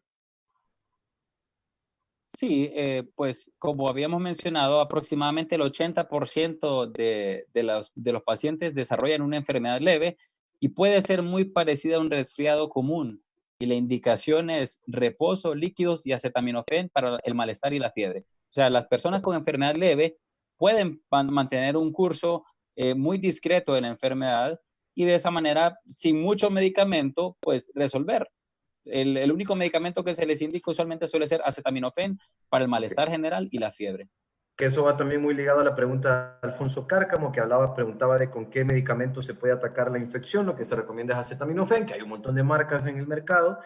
Sí, pues como habíamos mencionado, aproximadamente el 80% de los pacientes desarrollan una enfermedad leve y puede ser muy parecida a un resfriado común. Y la indicación es reposo, líquidos y acetaminofén para el malestar y la fiebre. O sea, las personas con enfermedad leve pueden mantener un curso muy discreto de la enfermedad y de esa manera, sin mucho medicamento, pues resolver. El único medicamento que se les indica usualmente suele ser acetaminofén para el malestar general y la fiebre.
Que eso va también muy ligado a la pregunta de Alfonso Cárcamo, que preguntaba de con qué medicamento se puede atacar la infección. Lo que se recomienda es acetaminofén, que hay un montón de marcas en el mercado.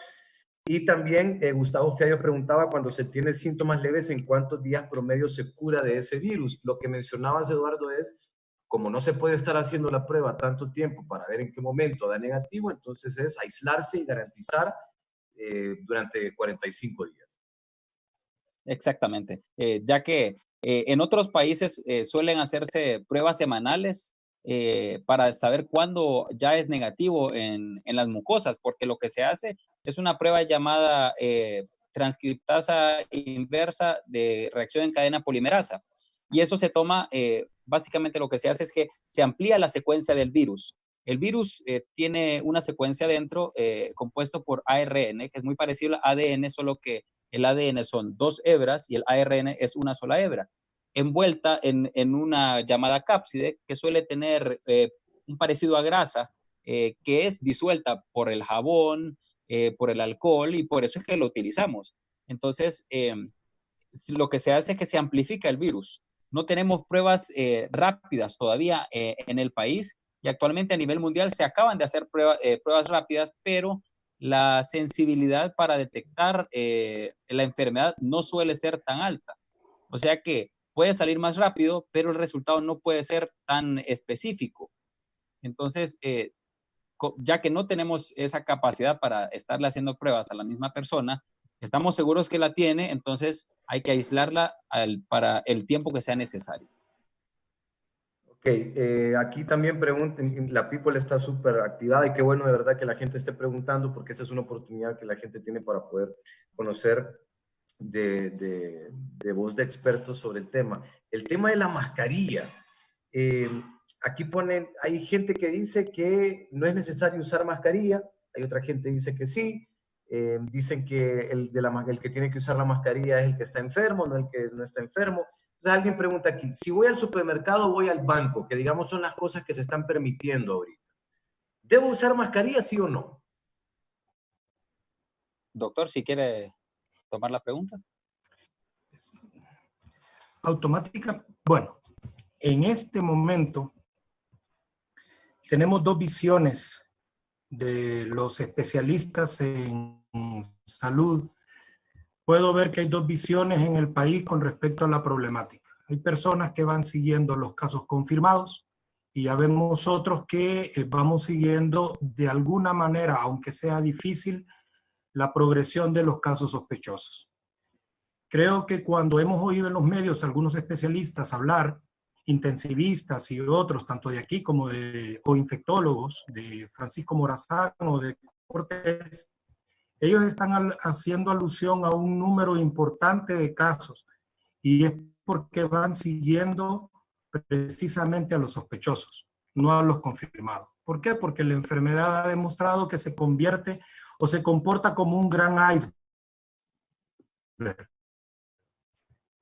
Y también Gustavo Fiallo preguntaba, cuando se tiene síntomas leves, ¿en cuántos días promedio se cura de ese virus? Lo que mencionabas, Eduardo, es, como no se puede estar haciendo la prueba tanto tiempo para ver en qué momento da negativo, entonces es aislarse y garantizar durante 45 días.
Exactamente, ya que en otros países suelen hacerse pruebas semanales para saber cuándo ya es negativo en las mucosas, porque lo que se hace es una prueba llamada transcriptasa inversa de reacción en cadena polimerasa. Y eso se toma, básicamente lo que se hace es que se amplía la secuencia del virus. El virus tiene una secuencia dentro compuesto por ARN, que es muy parecido al ADN, solo que el ADN son 2 hebras y el ARN es una sola hebra, envuelta en una llamada cápside que suele tener un parecido a grasa, que es disuelta por el jabón, por el alcohol, y por eso es que lo utilizamos. Entonces, lo que se hace es que se amplifica el virus. No tenemos pruebas rápidas todavía en el país, y actualmente a nivel mundial se acaban de hacer pruebas rápidas, pero la sensibilidad para detectar la enfermedad no suele ser tan alta. O sea que puede salir más rápido, pero el resultado no puede ser tan específico. Entonces, ya que no tenemos esa capacidad para estarle haciendo pruebas a la misma persona, estamos seguros que la tiene, entonces hay que aislarla para el tiempo que sea necesario.
Ok, aquí también pregunten, la People está súper activada y qué bueno de verdad que la gente esté preguntando, porque esa es una oportunidad que la gente tiene para poder conocer de voz de expertos sobre el tema. El tema de la mascarilla. Aquí ponen, hay gente que dice que no es necesario usar mascarilla, hay otra gente que dice que sí. Dicen que el que tiene que usar la mascarilla es el que está enfermo, no el que no está enfermo. Entonces alguien pregunta aquí, si voy al supermercado o voy al banco, que digamos son las cosas que se están permitiendo ahorita, ¿debo usar mascarilla, sí o no?
Doctor, si quiere tomar la pregunta.
Automática, bueno, en este momento tenemos dos visiones de los especialistas en salud. Puedo ver que hay dos visiones en el país con respecto a la problemática. Hay personas que van siguiendo los casos confirmados y ya vemos otros que vamos siguiendo de alguna manera, aunque sea difícil, la progresión de los casos sospechosos. Creo que cuando hemos oído en los medios a algunos especialistas hablar, intensivistas y otros, tanto de aquí como o infectólogos, de Francisco Morazán o de Cortés, ellos están haciendo alusión a un número importante de casos y es porque van siguiendo precisamente a los sospechosos, no a los confirmados. ¿Por qué? Porque la enfermedad ha demostrado que se convierte o se comporta como un gran iceberg,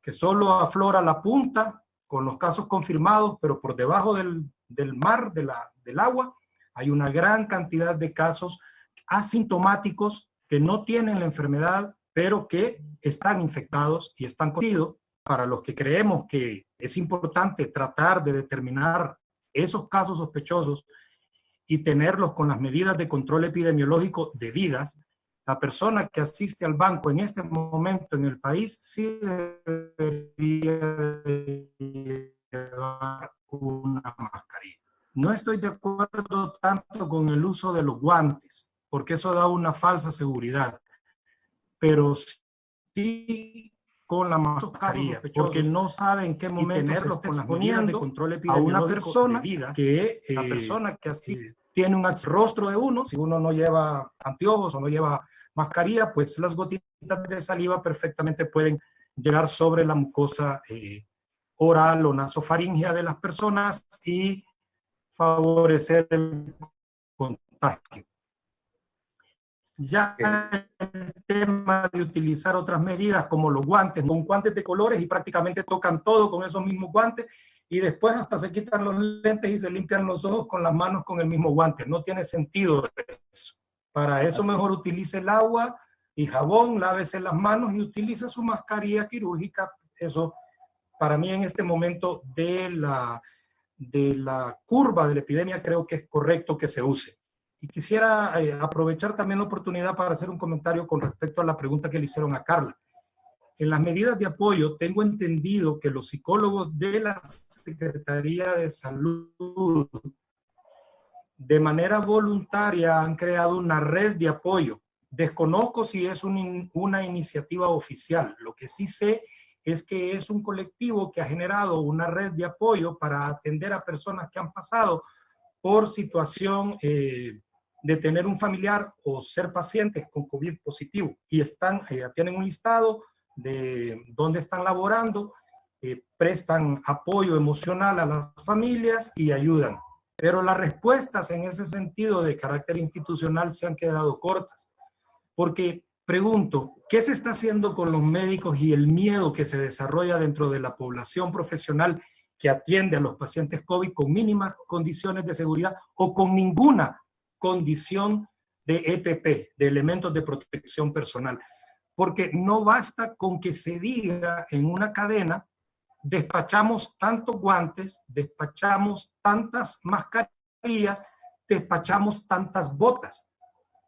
que solo aflora la punta con los casos confirmados, pero por debajo del mar, del agua, hay una gran cantidad de casos asintomáticos que no tienen la enfermedad, pero que están infectados y están conocidos. Para los que creemos que es importante tratar de determinar esos casos sospechosos y tenerlos con las medidas de control epidemiológico debidas, la persona que asiste al banco en este momento en el país sí debería llevar una mascarilla. No estoy de acuerdo tanto con el uso de los guantes, porque eso da una falsa seguridad, pero sí con la mascarilla, porque no sabe en qué momento se está exponiendo a una persona que así tiene un rostro de uno. Si uno no lleva anteojos o no lleva mascarilla, pues las gotitas de saliva perfectamente pueden llegar sobre la mucosa oral o nasofaringea de las personas y favorecer el contagio. Ya el tema de utilizar otras medidas como los guantes, con guantes de colores y prácticamente tocan todo con esos mismos guantes y después hasta se quitan los lentes y se limpian los ojos con las manos con el mismo guante. No tiene sentido eso. Para eso mejor utilice el agua y jabón, lávese las manos y utilice su mascarilla quirúrgica. Eso para mí en este momento de la curva de la epidemia, creo que es correcto que se use. Y quisiera aprovechar también la oportunidad para hacer un comentario con respecto a la pregunta que le hicieron a Carla. En las medidas de apoyo, tengo entendido que los psicólogos de la Secretaría de Salud, de manera voluntaria, han creado una red de apoyo. Desconozco si es una iniciativa oficial. Lo que sí sé es que es un colectivo que ha generado una red de apoyo para atender a personas que han pasado por situación de tener un familiar o ser pacientes con COVID positivo y tienen un listado de dónde están laborando, prestan apoyo emocional a las familias y ayudan. Pero las respuestas en ese sentido de carácter institucional se han quedado cortas. Porque pregunto, ¿qué se está haciendo con los médicos y el miedo que se desarrolla dentro de la población profesional que atiende a los pacientes COVID con mínimas condiciones de seguridad o con ninguna condición de EPP, de elementos de protección personal? Porque no basta con que se diga en una cadena, despachamos tantos guantes, despachamos tantas mascarillas, despachamos tantas botas.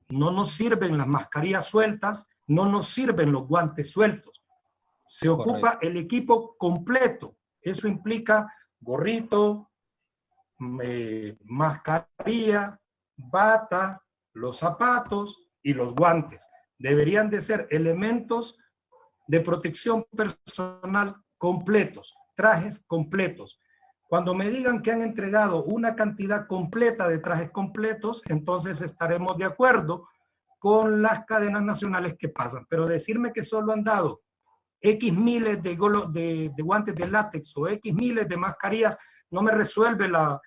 No nos sirven las mascarillas sueltas, no nos sirven los guantes sueltos. Se ocupa el equipo completo. Eso implica gorrito, mascarilla, bata, los zapatos y los guantes. Deberían de ser elementos de protección personal completos, trajes completos. Cuando me digan que han entregado una cantidad completa de trajes completos, entonces estaremos de acuerdo con las cadenas nacionales que pasan. Pero decirme que solo han dado X miles de guantes de látex o X miles de mascarillas no me resuelve la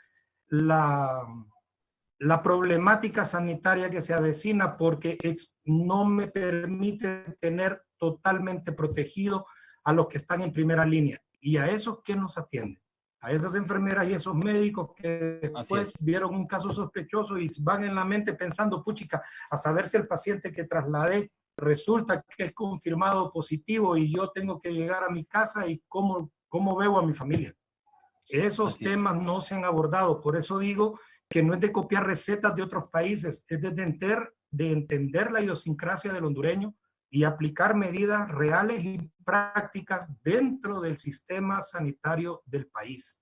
problemática sanitaria que se avecina, porque no me permite tener totalmente protegido a los que están en primera línea. ¿Y a esos quién nos atiende? A esas enfermeras y esos médicos que después vieron un caso sospechoso y van en la mente pensando, puchica, a saber si el paciente que trasladé resulta que es confirmado positivo y yo tengo que llegar a mi casa y cómo veo a mi familia. Esos temas no se han abordado. Por eso digo que no es de copiar recetas de otros países, es de entender la idiosincrasia del hondureño y aplicar medidas reales y prácticas dentro del sistema sanitario del país.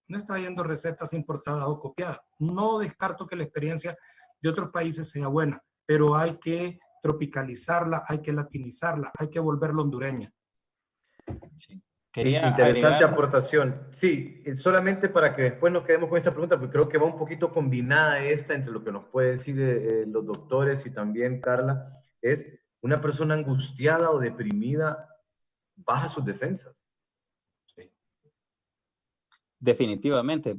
No está trayendo recetas importadas o copiadas. No descarto que la experiencia de otros países sea buena, pero hay que tropicalizarla, hay que latinizarla, hay que volverla hondureña.
Sí. Interesante aportación. Sí, solamente para que después nos quedemos con esta pregunta, porque creo que va un poquito combinada esta entre lo que nos puede decir los doctores y también Carla, es una persona angustiada o deprimida baja sus defensas.
Sí. Definitivamente.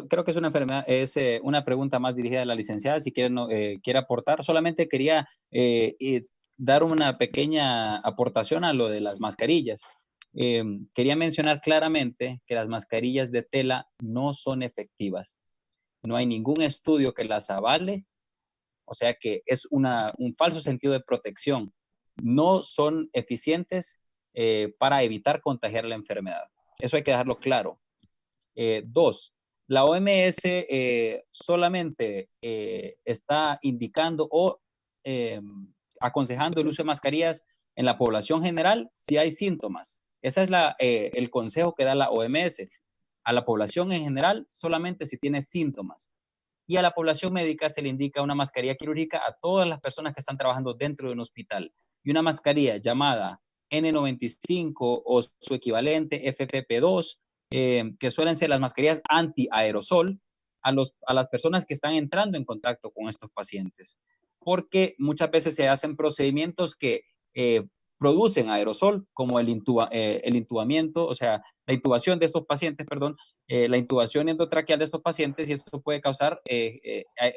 Creo que es una enfermedad, es una pregunta más dirigida a la licenciada, si quiere aportar. Solamente quería dar una pequeña aportación a lo de las mascarillas. Quería mencionar claramente que las mascarillas de tela no son efectivas. No hay ningún estudio que las avale, o sea que es un falso sentido de protección. No son eficientes para evitar contagiar la enfermedad. Eso hay que dejarlo claro. 2, la OMS solamente está indicando o aconsejando el uso de mascarillas en la población general si hay síntomas. Ese es el consejo que da la OMS. A la población en general solamente si tiene síntomas. Y a la población médica se le indica una mascarilla quirúrgica a todas las personas que están trabajando dentro de un hospital. Y una mascarilla llamada N95 o su equivalente FFP2, que suelen ser las mascarillas anti-aerosol, a las personas que están entrando en contacto con estos pacientes. Porque muchas veces se hacen procedimientos que producen aerosol, como el intubamiento, o sea, la intubación de estos pacientes, la intubación endotraqueal de estos pacientes, y esto puede causar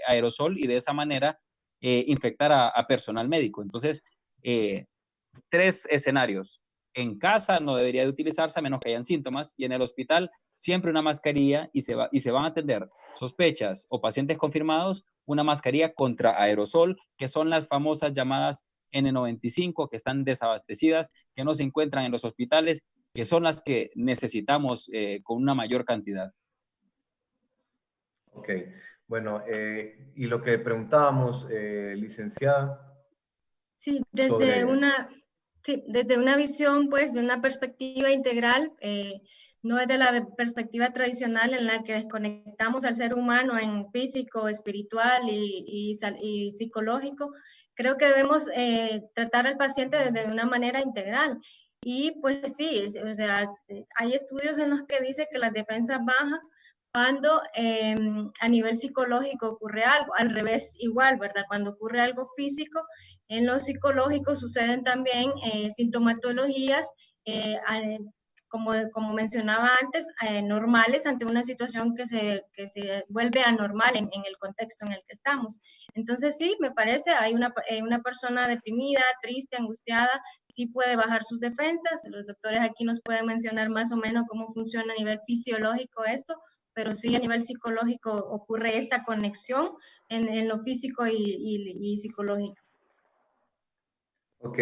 aerosol y de esa manera infectar a personal médico. Entonces, 3 escenarios. En casa no debería de utilizarse a menos que hayan síntomas, y en el hospital siempre una mascarilla, y se van a atender sospechas o pacientes confirmados, una mascarilla contra aerosol, que son las famosas llamadas N95, que están desabastecidas, que no se encuentran en los hospitales, que son las que necesitamos con una mayor cantidad.
Ok, bueno, y lo que preguntábamos, licenciada.
Sí,
sobre...
desde una visión, pues, de una perspectiva integral, no es de la perspectiva tradicional en la que desconectamos al ser humano en físico, espiritual y psicológico. Creo que debemos tratar al paciente de una manera integral. Y pues sí, o sea, hay estudios en los que dice que las defensas bajan cuando a nivel psicológico ocurre algo, al revés igual, ¿verdad? Cuando ocurre algo físico, en lo psicológico suceden también sintomatologías, como mencionaba antes, normales ante una situación que se vuelve anormal en el contexto en el que estamos. Entonces sí, me parece, hay una persona deprimida, triste, angustiada, sí puede bajar sus defensas. Los doctores aquí nos pueden mencionar más o menos cómo funciona a nivel fisiológico esto, pero sí a nivel psicológico ocurre esta conexión en lo físico y psicológico.
Ok,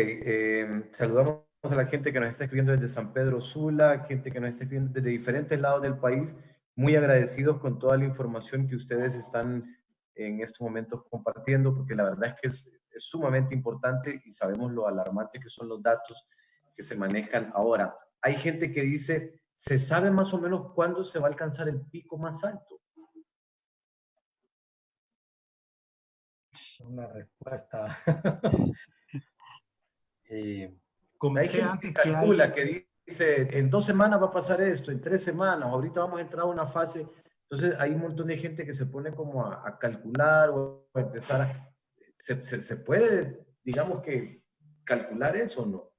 saludamos a la gente que nos está escribiendo desde San Pedro Sula, gente que nos está escribiendo desde diferentes lados del país. Muy agradecidos con toda la información que ustedes están en estos momentos compartiendo, porque la verdad es que es sumamente importante y sabemos lo alarmante que son los datos que se manejan ahora. Hay gente que dice, ¿se sabe más o menos cuándo se va a alcanzar el pico más alto?
Una respuesta.
Hay gente que calcula, que dice, en 2 semanas va a pasar esto, en 3 semanas, ahorita vamos a entrar a una fase. Entonces hay un montón de gente que se pone como a calcular o a empezar a... ¿Se puede, digamos que, calcular eso o no?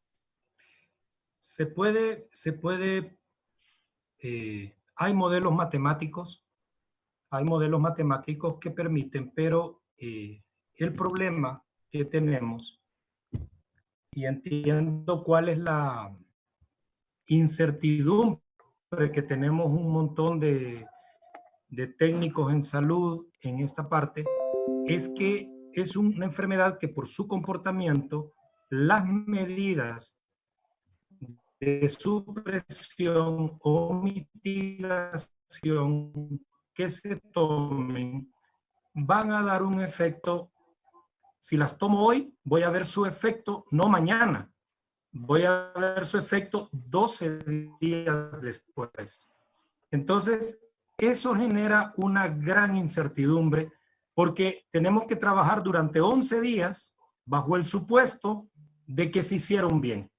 Hay modelos matemáticos que permiten, pero el problema que tenemos, y entiendo cuál es la incertidumbre que tenemos un montón de técnicos en salud en esta parte, es que es una enfermedad que por su comportamiento, las medidas de supresión o mitigación que se tomen van a dar un efecto. Si las tomo hoy, voy a ver su efecto no mañana, voy a ver su efecto 12 días después. Entonces, eso genera una gran incertidumbre porque tenemos que trabajar durante 11 días bajo el supuesto de que se hicieron bien.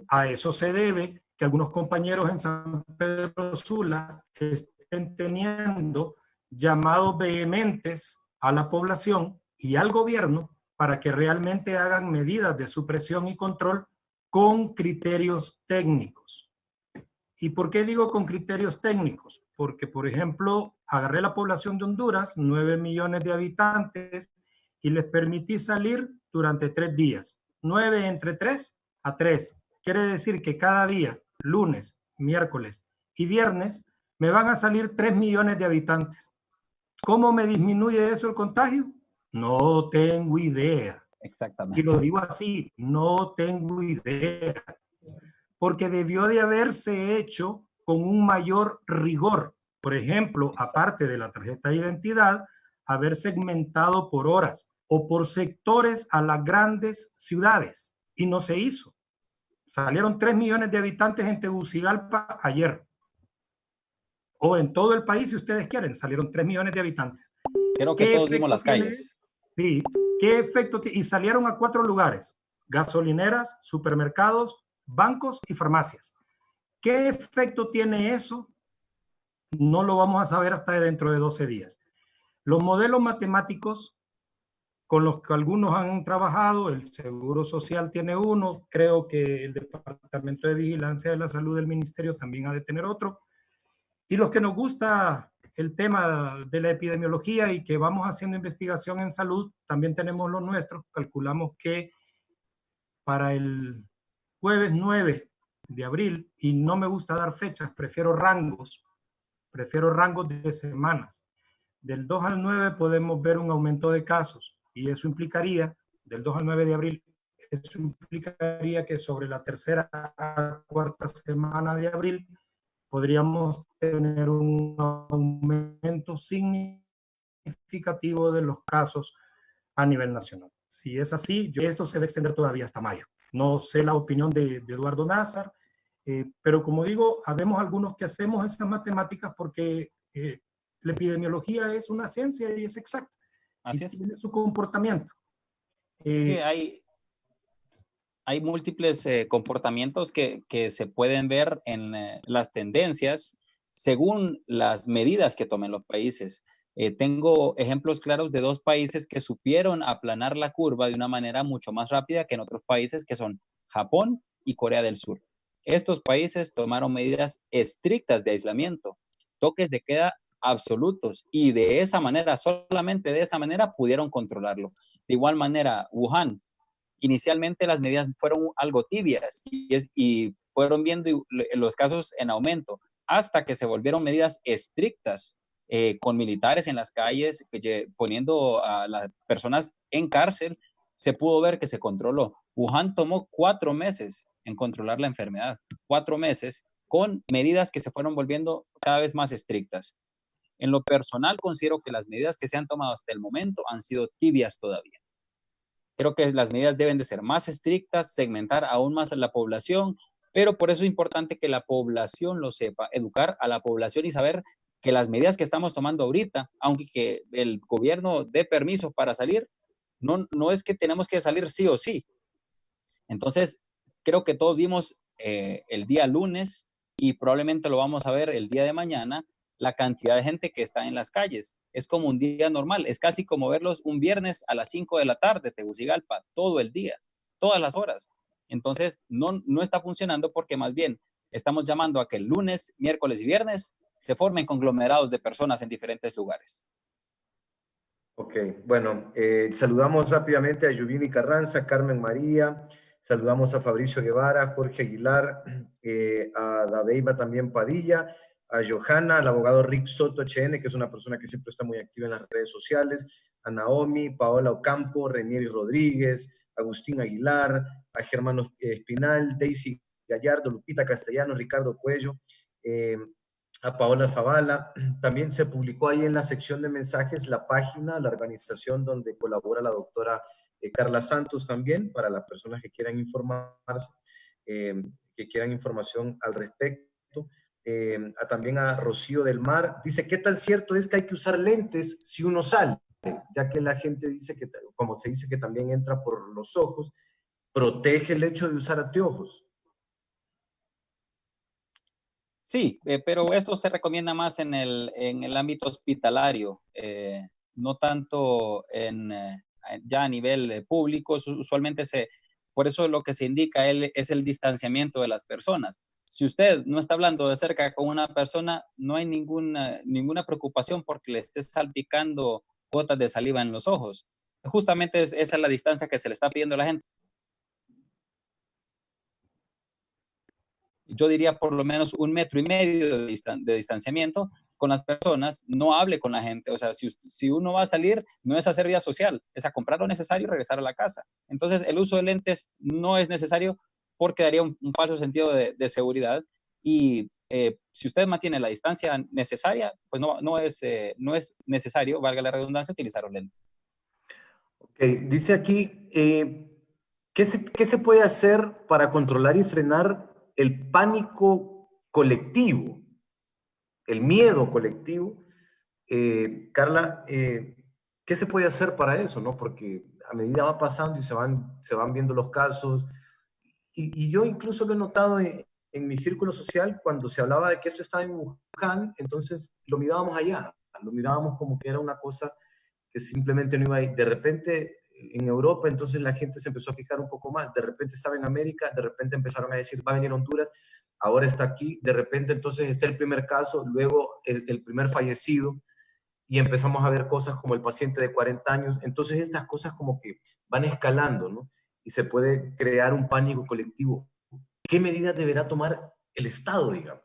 A eso se debe que algunos compañeros en San Pedro Sula estén teniendo llamados vehementes a la población y al gobierno para que realmente hagan medidas de supresión y control con criterios técnicos. ¿Y por qué digo con criterios técnicos? Porque, por ejemplo, agarré la población de Honduras, 9 millones de habitantes, y les permití salir durante 3 días. 9 entre 3 a 3. Quiere decir que cada día, lunes, miércoles y viernes, me van a salir 3 millones de habitantes. ¿Cómo me disminuye eso el contagio? No tengo idea.
Exactamente.
Y lo digo así, no tengo idea. Porque debió de haberse hecho con un mayor rigor. Por ejemplo, aparte de la tarjeta de identidad, haber segmentado por horas o por sectores a las grandes ciudades. Y no se hizo. Salieron 3 millones de habitantes en Tegucigalpa ayer. O en todo el país, si ustedes quieren, salieron 3 millones de habitantes.
Creo que todos vimos las calles.
Sí. ¿Qué efecto? Y salieron a 4 lugares: gasolineras, supermercados, bancos y farmacias. ¿Qué efecto tiene eso? No lo vamos a saber hasta dentro de 12 días. Los modelos matemáticos con los que algunos han trabajado, el Seguro Social tiene uno, creo que el Departamento de Vigilancia de la Salud del Ministerio también ha de tener otro. Y los que nos gusta el tema de la epidemiología y que vamos haciendo investigación en salud, también tenemos los nuestros. Calculamos que para el jueves 9 de abril, y no me gusta dar fechas, prefiero rangos de semanas. Del 2 al 9 podemos ver un aumento de casos y eso implicaría, del 2 al 9 de abril, Eso implicaría que sobre la tercera a cuarta semana de abril podríamos tener un aumento significativo de los casos a nivel nacional. Si es así, esto se va a extender todavía hasta mayo. No sé la opinión de Eduardo Nazar, pero como digo, habemos algunos que hacemos esas matemáticas porque la epidemiología es una ciencia y es exacta.
Así
y
es.
tiene su comportamiento.
Sí, hay múltiples comportamientos que se pueden ver en las tendencias según las medidas que tomen los países. Tengo ejemplos claros de 2 países que supieron aplanar la curva de una manera mucho más rápida que en otros países, que son Japón y Corea del Sur. Estos países tomaron medidas estrictas de aislamiento, toques de queda absolutos, y de esa manera, solamente de esa manera, pudieron controlarlo. De igual manera, Wuhan, inicialmente las medidas fueron algo tibias y fueron viendo los casos en aumento hasta que se volvieron medidas estrictas, con militares en las calles, poniendo a las personas en cárcel. Se pudo ver que se controló. Wuhan tomó 4 meses en controlar la enfermedad, 4 meses con medidas que se fueron volviendo cada vez más estrictas. En lo personal, considero que las medidas que se han tomado hasta el momento han sido tibias todavía. Creo que las medidas deben de ser más estrictas, segmentar aún más a la población, pero por eso es importante que la población lo sepa, educar a la población y saber que las medidas que estamos tomando ahorita, aunque el gobierno dé permiso para salir, no es que tenemos que salir sí o sí. Entonces, creo que todos vimos el día lunes, y probablemente lo vamos a ver el día de mañana, la cantidad de gente que está en las calles. Es como un día normal, es casi como verlos un viernes a las 5 de la tarde, Tegucigalpa, todo el día, todas las horas. Entonces, no está funcionando, porque más bien estamos llamando a que el lunes, miércoles y viernes se formen conglomerados de personas en diferentes lugares.
Ok, bueno, saludamos rápidamente a Yuvini Carranza, Carmen María, saludamos a Fabricio Guevara, Jorge Aguilar, a Dabeiba también Padilla, a Johanna, al abogado Rick Soto HN, que es una persona que siempre está muy activa en las redes sociales, a Naomi, Paola Ocampo, Renieri Rodríguez, Agustín Aguilar, a Germano Espinal, Daisy Gallardo, Lupita Castellano, Ricardo Cuello, a Paola Zavala. También se publicó ahí en la sección de mensajes la página, la organización donde colabora la doctora Carla Santos también, para las personas que quieran informarse, que quieran información al respecto. También a Rocío del Mar, dice, ¿qué tan cierto es que hay que usar lentes si uno sale? Ya que la gente dice que, como se dice, que también entra por los ojos, ¿protege el hecho de usar anteojos?
Sí, pero esto se recomienda más en el ámbito hospitalario, no tanto ya a nivel público. Usualmente por eso lo que se indica es el distanciamiento de las personas. Si usted no está hablando de cerca con una persona, no hay ninguna preocupación porque le esté salpicando gotas de saliva en los ojos. Justamente esa es la distancia que se le está pidiendo a la gente. Yo diría por lo menos 1,5 metros de distanciamiento con las personas. No hable con la gente. O sea, si uno va a salir, no es a hacer vida social, es a comprar lo necesario y regresar a la casa. Entonces, el uso de lentes no es necesario, porque daría un falso sentido de seguridad. Y si usted mantiene la distancia necesaria, pues no es necesario, valga la redundancia, utilizar los lentes.
Ok, dice aquí, ¿qué se puede hacer para controlar y frenar el pánico colectivo, el miedo colectivo? Carla, ¿qué se puede hacer para eso, no? Porque a medida va pasando y se van viendo los casos, y yo incluso lo he notado en mi círculo social, cuando se hablaba de que esto estaba en Wuhan, entonces lo mirábamos allá, lo mirábamos como que era una cosa que simplemente no iba a ir. De repente en Europa, entonces la gente se empezó a fijar un poco más. De repente estaba en América, de repente empezaron a decir, va a venir Honduras, ahora está aquí. De repente entonces está el primer caso, luego el primer fallecido, y empezamos a ver cosas como el paciente de 40 años. Entonces estas cosas como que van escalando, ¿no? Y se puede crear un pánico colectivo. ¿Qué medidas deberá tomar el Estado, digamos?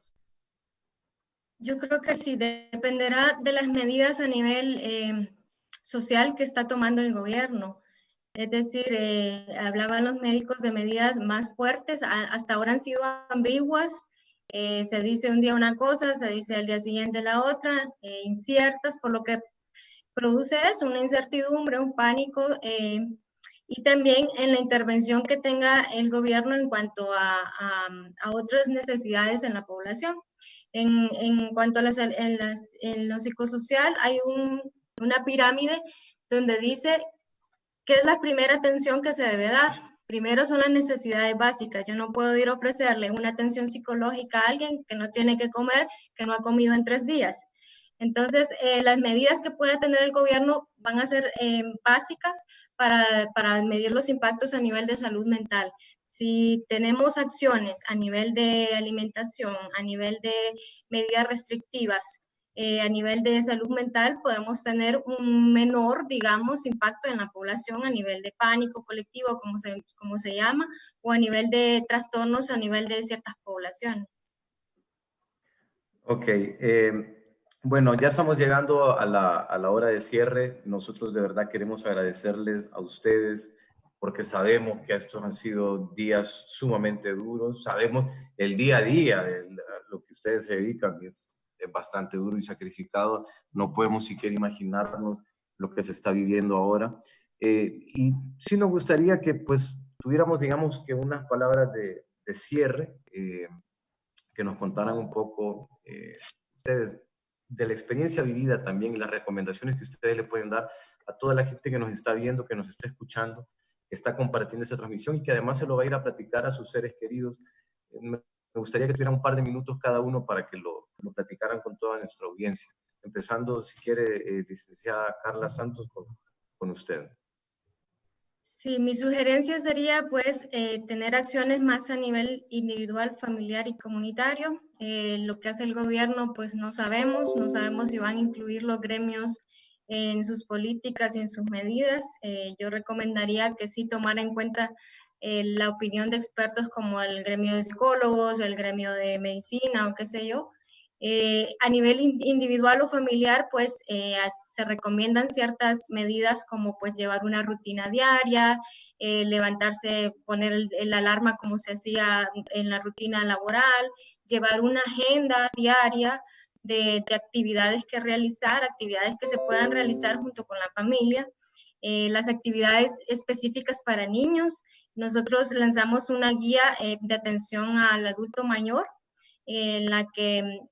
Yo creo que sí, dependerá de las medidas a nivel social que está tomando el gobierno. Es decir, hablaban los médicos de medidas más fuertes, hasta ahora han sido ambiguas, se dice un día una cosa, se dice al día siguiente la otra, inciertas, por lo que produce eso, una incertidumbre, un pánico, y también en la intervención que tenga el gobierno en cuanto a otras necesidades en la población. En cuanto a en lo psicosocial, hay una pirámide donde dice qué es la primera atención que se debe dar. Primero son las necesidades básicas. Yo no puedo ir a ofrecerle una atención psicológica a alguien que no tiene que comer, que no ha comido en 3 días. Entonces, las medidas que pueda tener el gobierno van a ser básicas para medir los impactos a nivel de salud mental. Si tenemos acciones a nivel de alimentación, a nivel de medidas restrictivas, a nivel de salud mental, podemos tener un menor, digamos, impacto en la población a nivel de pánico colectivo, como se llama, o a nivel de trastornos a nivel de ciertas poblaciones.
Ok, bueno, ya estamos llegando a la hora de cierre. Nosotros de verdad queremos agradecerles a ustedes porque sabemos que estos han sido días sumamente duros. Sabemos el día a día de lo que ustedes se dedican, que es bastante duro y sacrificado. No podemos siquiera imaginarnos lo que se está viviendo ahora. Y sí nos gustaría que pues tuviéramos, digamos, que unas palabras de cierre. Que nos contaran un poco ustedes de la experiencia vivida también y las recomendaciones que ustedes le pueden dar a toda la gente que nos está viendo, que nos está escuchando, que está compartiendo esta transmisión y que además se lo va a ir a platicar a sus seres queridos. Me gustaría que tuvieran un par de minutos cada uno para que lo platicaran con toda nuestra audiencia. Empezando, si quiere, licenciada Carla Santos, con usted.
Sí, mi sugerencia sería pues tener acciones más a nivel individual, familiar y comunitario. Lo que hace el gobierno pues no sabemos si van a incluir los gremios en sus políticas y en sus medidas. Yo recomendaría que sí tomara en cuenta la opinión de expertos como el gremio de psicólogos, el gremio de medicina o qué sé yo. A nivel individual o familiar, pues se recomiendan ciertas medidas como pues llevar una rutina diaria, levantarse, poner el alarma como se hacía en la rutina laboral, llevar una agenda diaria de actividades que realizar, actividades que se puedan realizar junto con la familia, las actividades específicas para niños. Nosotros lanzamos una guía de atención al adulto mayor en la que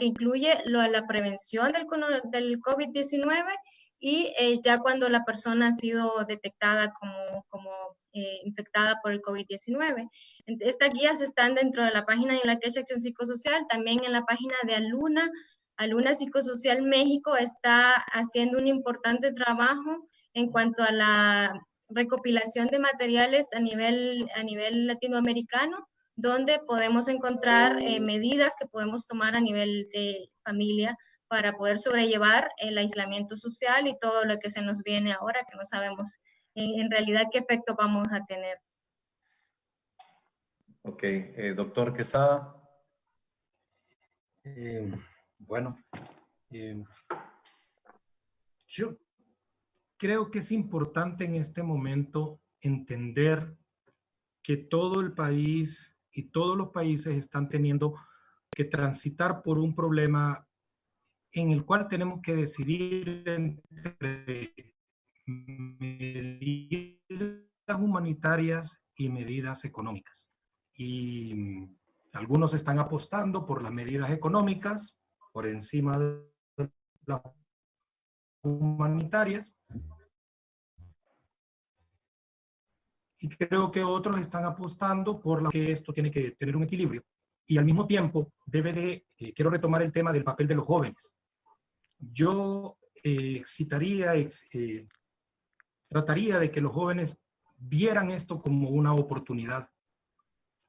incluye la prevención del COVID-19 y ya cuando la persona ha sido detectada como infectada por el COVID-19. Estas guías están dentro de la página de la Quecha Acción Psicosocial, también en la página de Aluna. Aluna Psicosocial México está haciendo un importante trabajo en cuanto a la recopilación de materiales a nivel latinoamericano, donde podemos encontrar medidas que podemos tomar a nivel de familia para poder sobrellevar el aislamiento social y todo lo que se nos viene ahora, que no sabemos en realidad qué efecto vamos a tener.
Ok, doctor Quesada.
Bueno, yo creo que es importante en este momento entender que todo el país y todos los países están teniendo que transitar por un problema en el cual tenemos que decidir entre medidas humanitarias y medidas económicas. Y algunos están apostando por las medidas económicas por encima de las humanitarias. Y creo que otros están apostando por que esto tiene que tener un equilibrio. Y al mismo tiempo quiero retomar el tema del papel de los jóvenes. Yo trataría de que los jóvenes vieran esto como una oportunidad.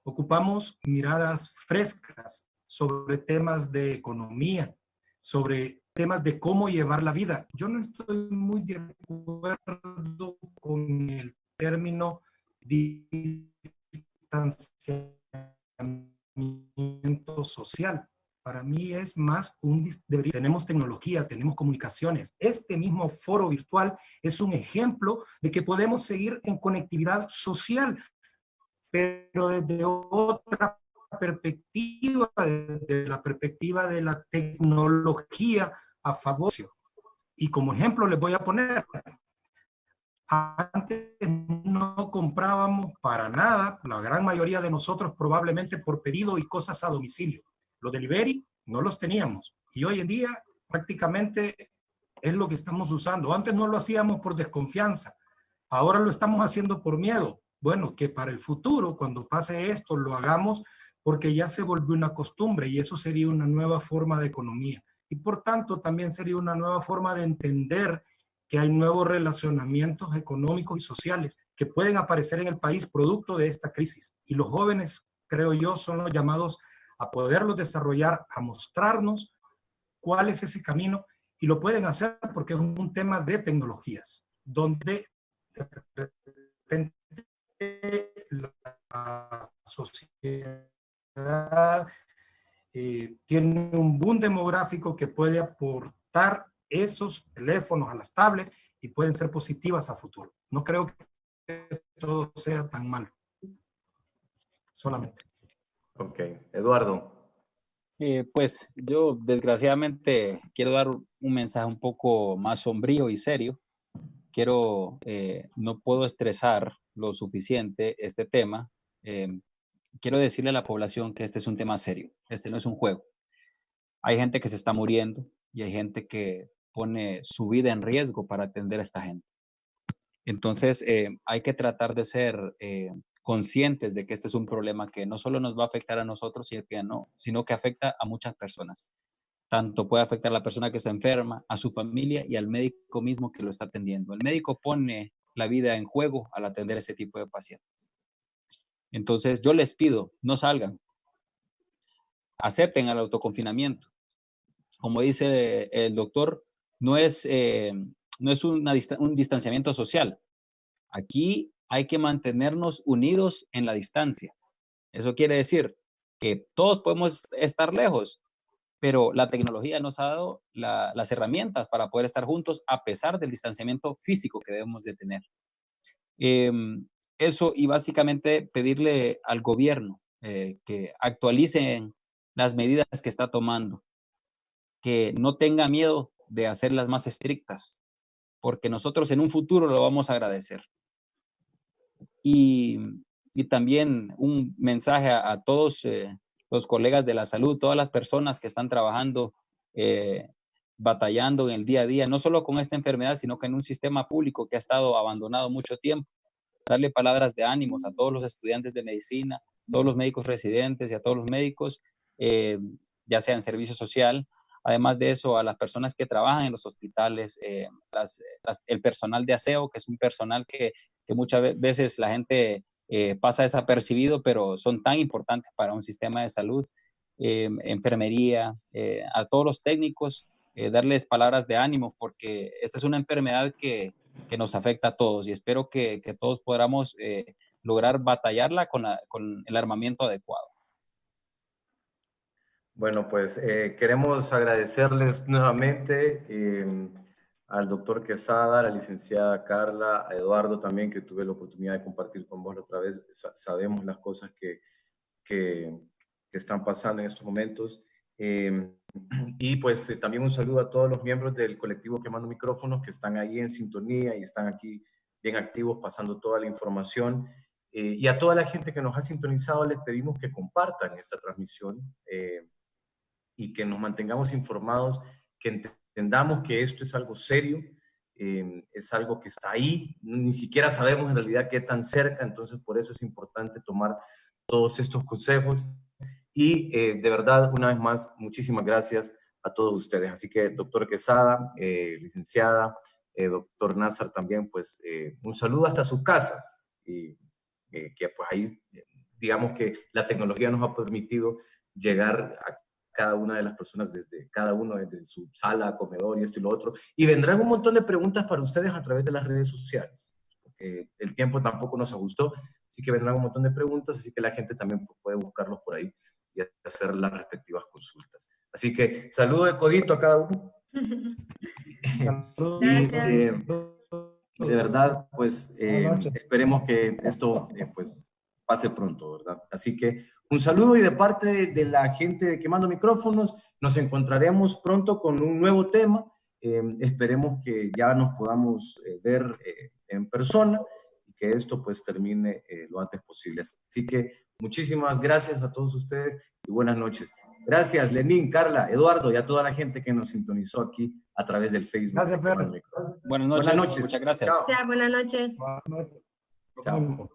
Ocupamos miradas frescas sobre temas de economía, sobre temas de cómo llevar la vida. Yo no estoy muy de acuerdo con el término distanciamiento social. Para mí es más tenemos tecnología, tenemos comunicaciones. Este mismo foro virtual es un ejemplo de que podemos seguir en conectividad social, pero desde otra perspectiva, desde la perspectiva de la tecnología a favor. Y como ejemplo les voy a poner, antes no comprábamos para nada, la gran mayoría de nosotros probablemente por pedido y cosas a domicilio. Los delivery no los teníamos y hoy en día prácticamente es lo que estamos usando. Antes no lo hacíamos por desconfianza, ahora lo estamos haciendo por miedo. Bueno, que para el futuro, cuando pase esto, lo hagamos porque ya se volvió una costumbre y eso sería una nueva forma de economía. Y por tanto también sería una nueva forma de entender que hay nuevos relacionamientos económicos y sociales que pueden aparecer en el país producto de esta crisis. Y los jóvenes, creo yo, son los llamados a poderlos desarrollar, a mostrarnos cuál es ese camino, y lo pueden hacer porque es un tema de tecnologías, donde de repente la sociedad tiene un boom demográfico que puede aportar esos teléfonos a las tablets y pueden ser positivas a futuro. No creo que todo sea tan malo. Solamente.
Ok. Eduardo.
Pues yo desgraciadamente quiero dar un mensaje un poco más sombrío y serio. No puedo estresar lo suficiente este tema. Quiero decirle a la población que este es un tema serio. Este no es un juego. Hay gente que se está muriendo y hay gente que pone su vida en riesgo para atender a esta gente. Entonces, hay que tratar de ser conscientes de que este es un problema que no solo nos va a afectar a nosotros, sino que afecta a muchas personas. Tanto puede afectar a la persona que está enferma, a su familia y al médico mismo que lo está atendiendo. El médico pone la vida en juego al atender este tipo de pacientes. Entonces, yo les pido, no salgan, acepten el autoconfinamiento. Como dice el doctor, no es un distanciamiento social. Aquí hay que mantenernos unidos en la distancia. Eso quiere decir que todos podemos estar lejos, pero la tecnología nos ha dado las herramientas para poder estar juntos a pesar del distanciamiento físico que debemos de tener. Eso, y básicamente pedirle al gobierno que actualicen las medidas que está tomando, que no tenga miedo de hacerlas más estrictas, porque nosotros en un futuro lo vamos a agradecer. Y también un mensaje a todos los colegas de la salud, todas las personas que están trabajando, batallando en el día a día, no solo con esta enfermedad, sino que en un sistema público que ha estado abandonado mucho tiempo. Darle palabras de ánimos a todos los estudiantes de medicina, todos los médicos residentes y a todos los médicos, ya sea en servicio social. Además de eso, a las personas que trabajan en los hospitales, el personal de aseo, que es un personal que muchas veces la gente pasa desapercibido, pero son tan importantes para un sistema de salud. Enfermería, a todos los técnicos, darles palabras de ánimo, porque esta es una enfermedad que nos afecta a todos, y espero que todos podamos lograr batallarla con el armamento adecuado.
Bueno, pues queremos agradecerles nuevamente al doctor Quesada, a la licenciada Carla, a Eduardo también, que tuve la oportunidad de compartir con vos la otra vez. Sabemos las cosas que están pasando en estos momentos. Y pues también un saludo a todos los miembros del colectivo Quemando Micrófonos que están ahí en sintonía y están aquí bien activos pasando toda la información. Y a toda la gente que nos ha sintonizado les pedimos que compartan esta transmisión y que nos mantengamos informados, que entendamos que esto es algo serio, es algo que está ahí, ni siquiera sabemos en realidad qué tan cerca, entonces por eso es importante tomar todos estos consejos. Y de verdad, una vez más, muchísimas gracias a todos ustedes. Así que, doctor Quesada, licenciada, doctor Nazar también, pues un saludo hasta sus casas. Y que pues ahí, digamos que la tecnología nos ha permitido llegar a cada una de las personas, cada uno desde su sala, comedor y esto y lo otro. Y vendrán un montón de preguntas para ustedes a través de las redes sociales. El tiempo tampoco nos ajustó, así que vendrán un montón de preguntas, así que la gente también puede buscarlos por ahí y hacer las respectivas consultas. Así que saludo de codito a cada uno. Y de verdad, pues esperemos que esto pues pase pronto, ¿verdad? Así que un saludo, y de parte de la gente de Quemando Micrófonos, nos encontraremos pronto con un nuevo tema. Esperemos que ya nos podamos ver en persona y que esto pues termine lo antes posible. Así que muchísimas gracias a todos ustedes y buenas noches. Gracias, Lenín, Carla, Eduardo y a toda la gente que nos sintonizó aquí a través del Facebook.
Gracias, Fer.
Buenas noches. Muchas gracias.
Chao.
Buenas noches.
Buenas noches.
Chao.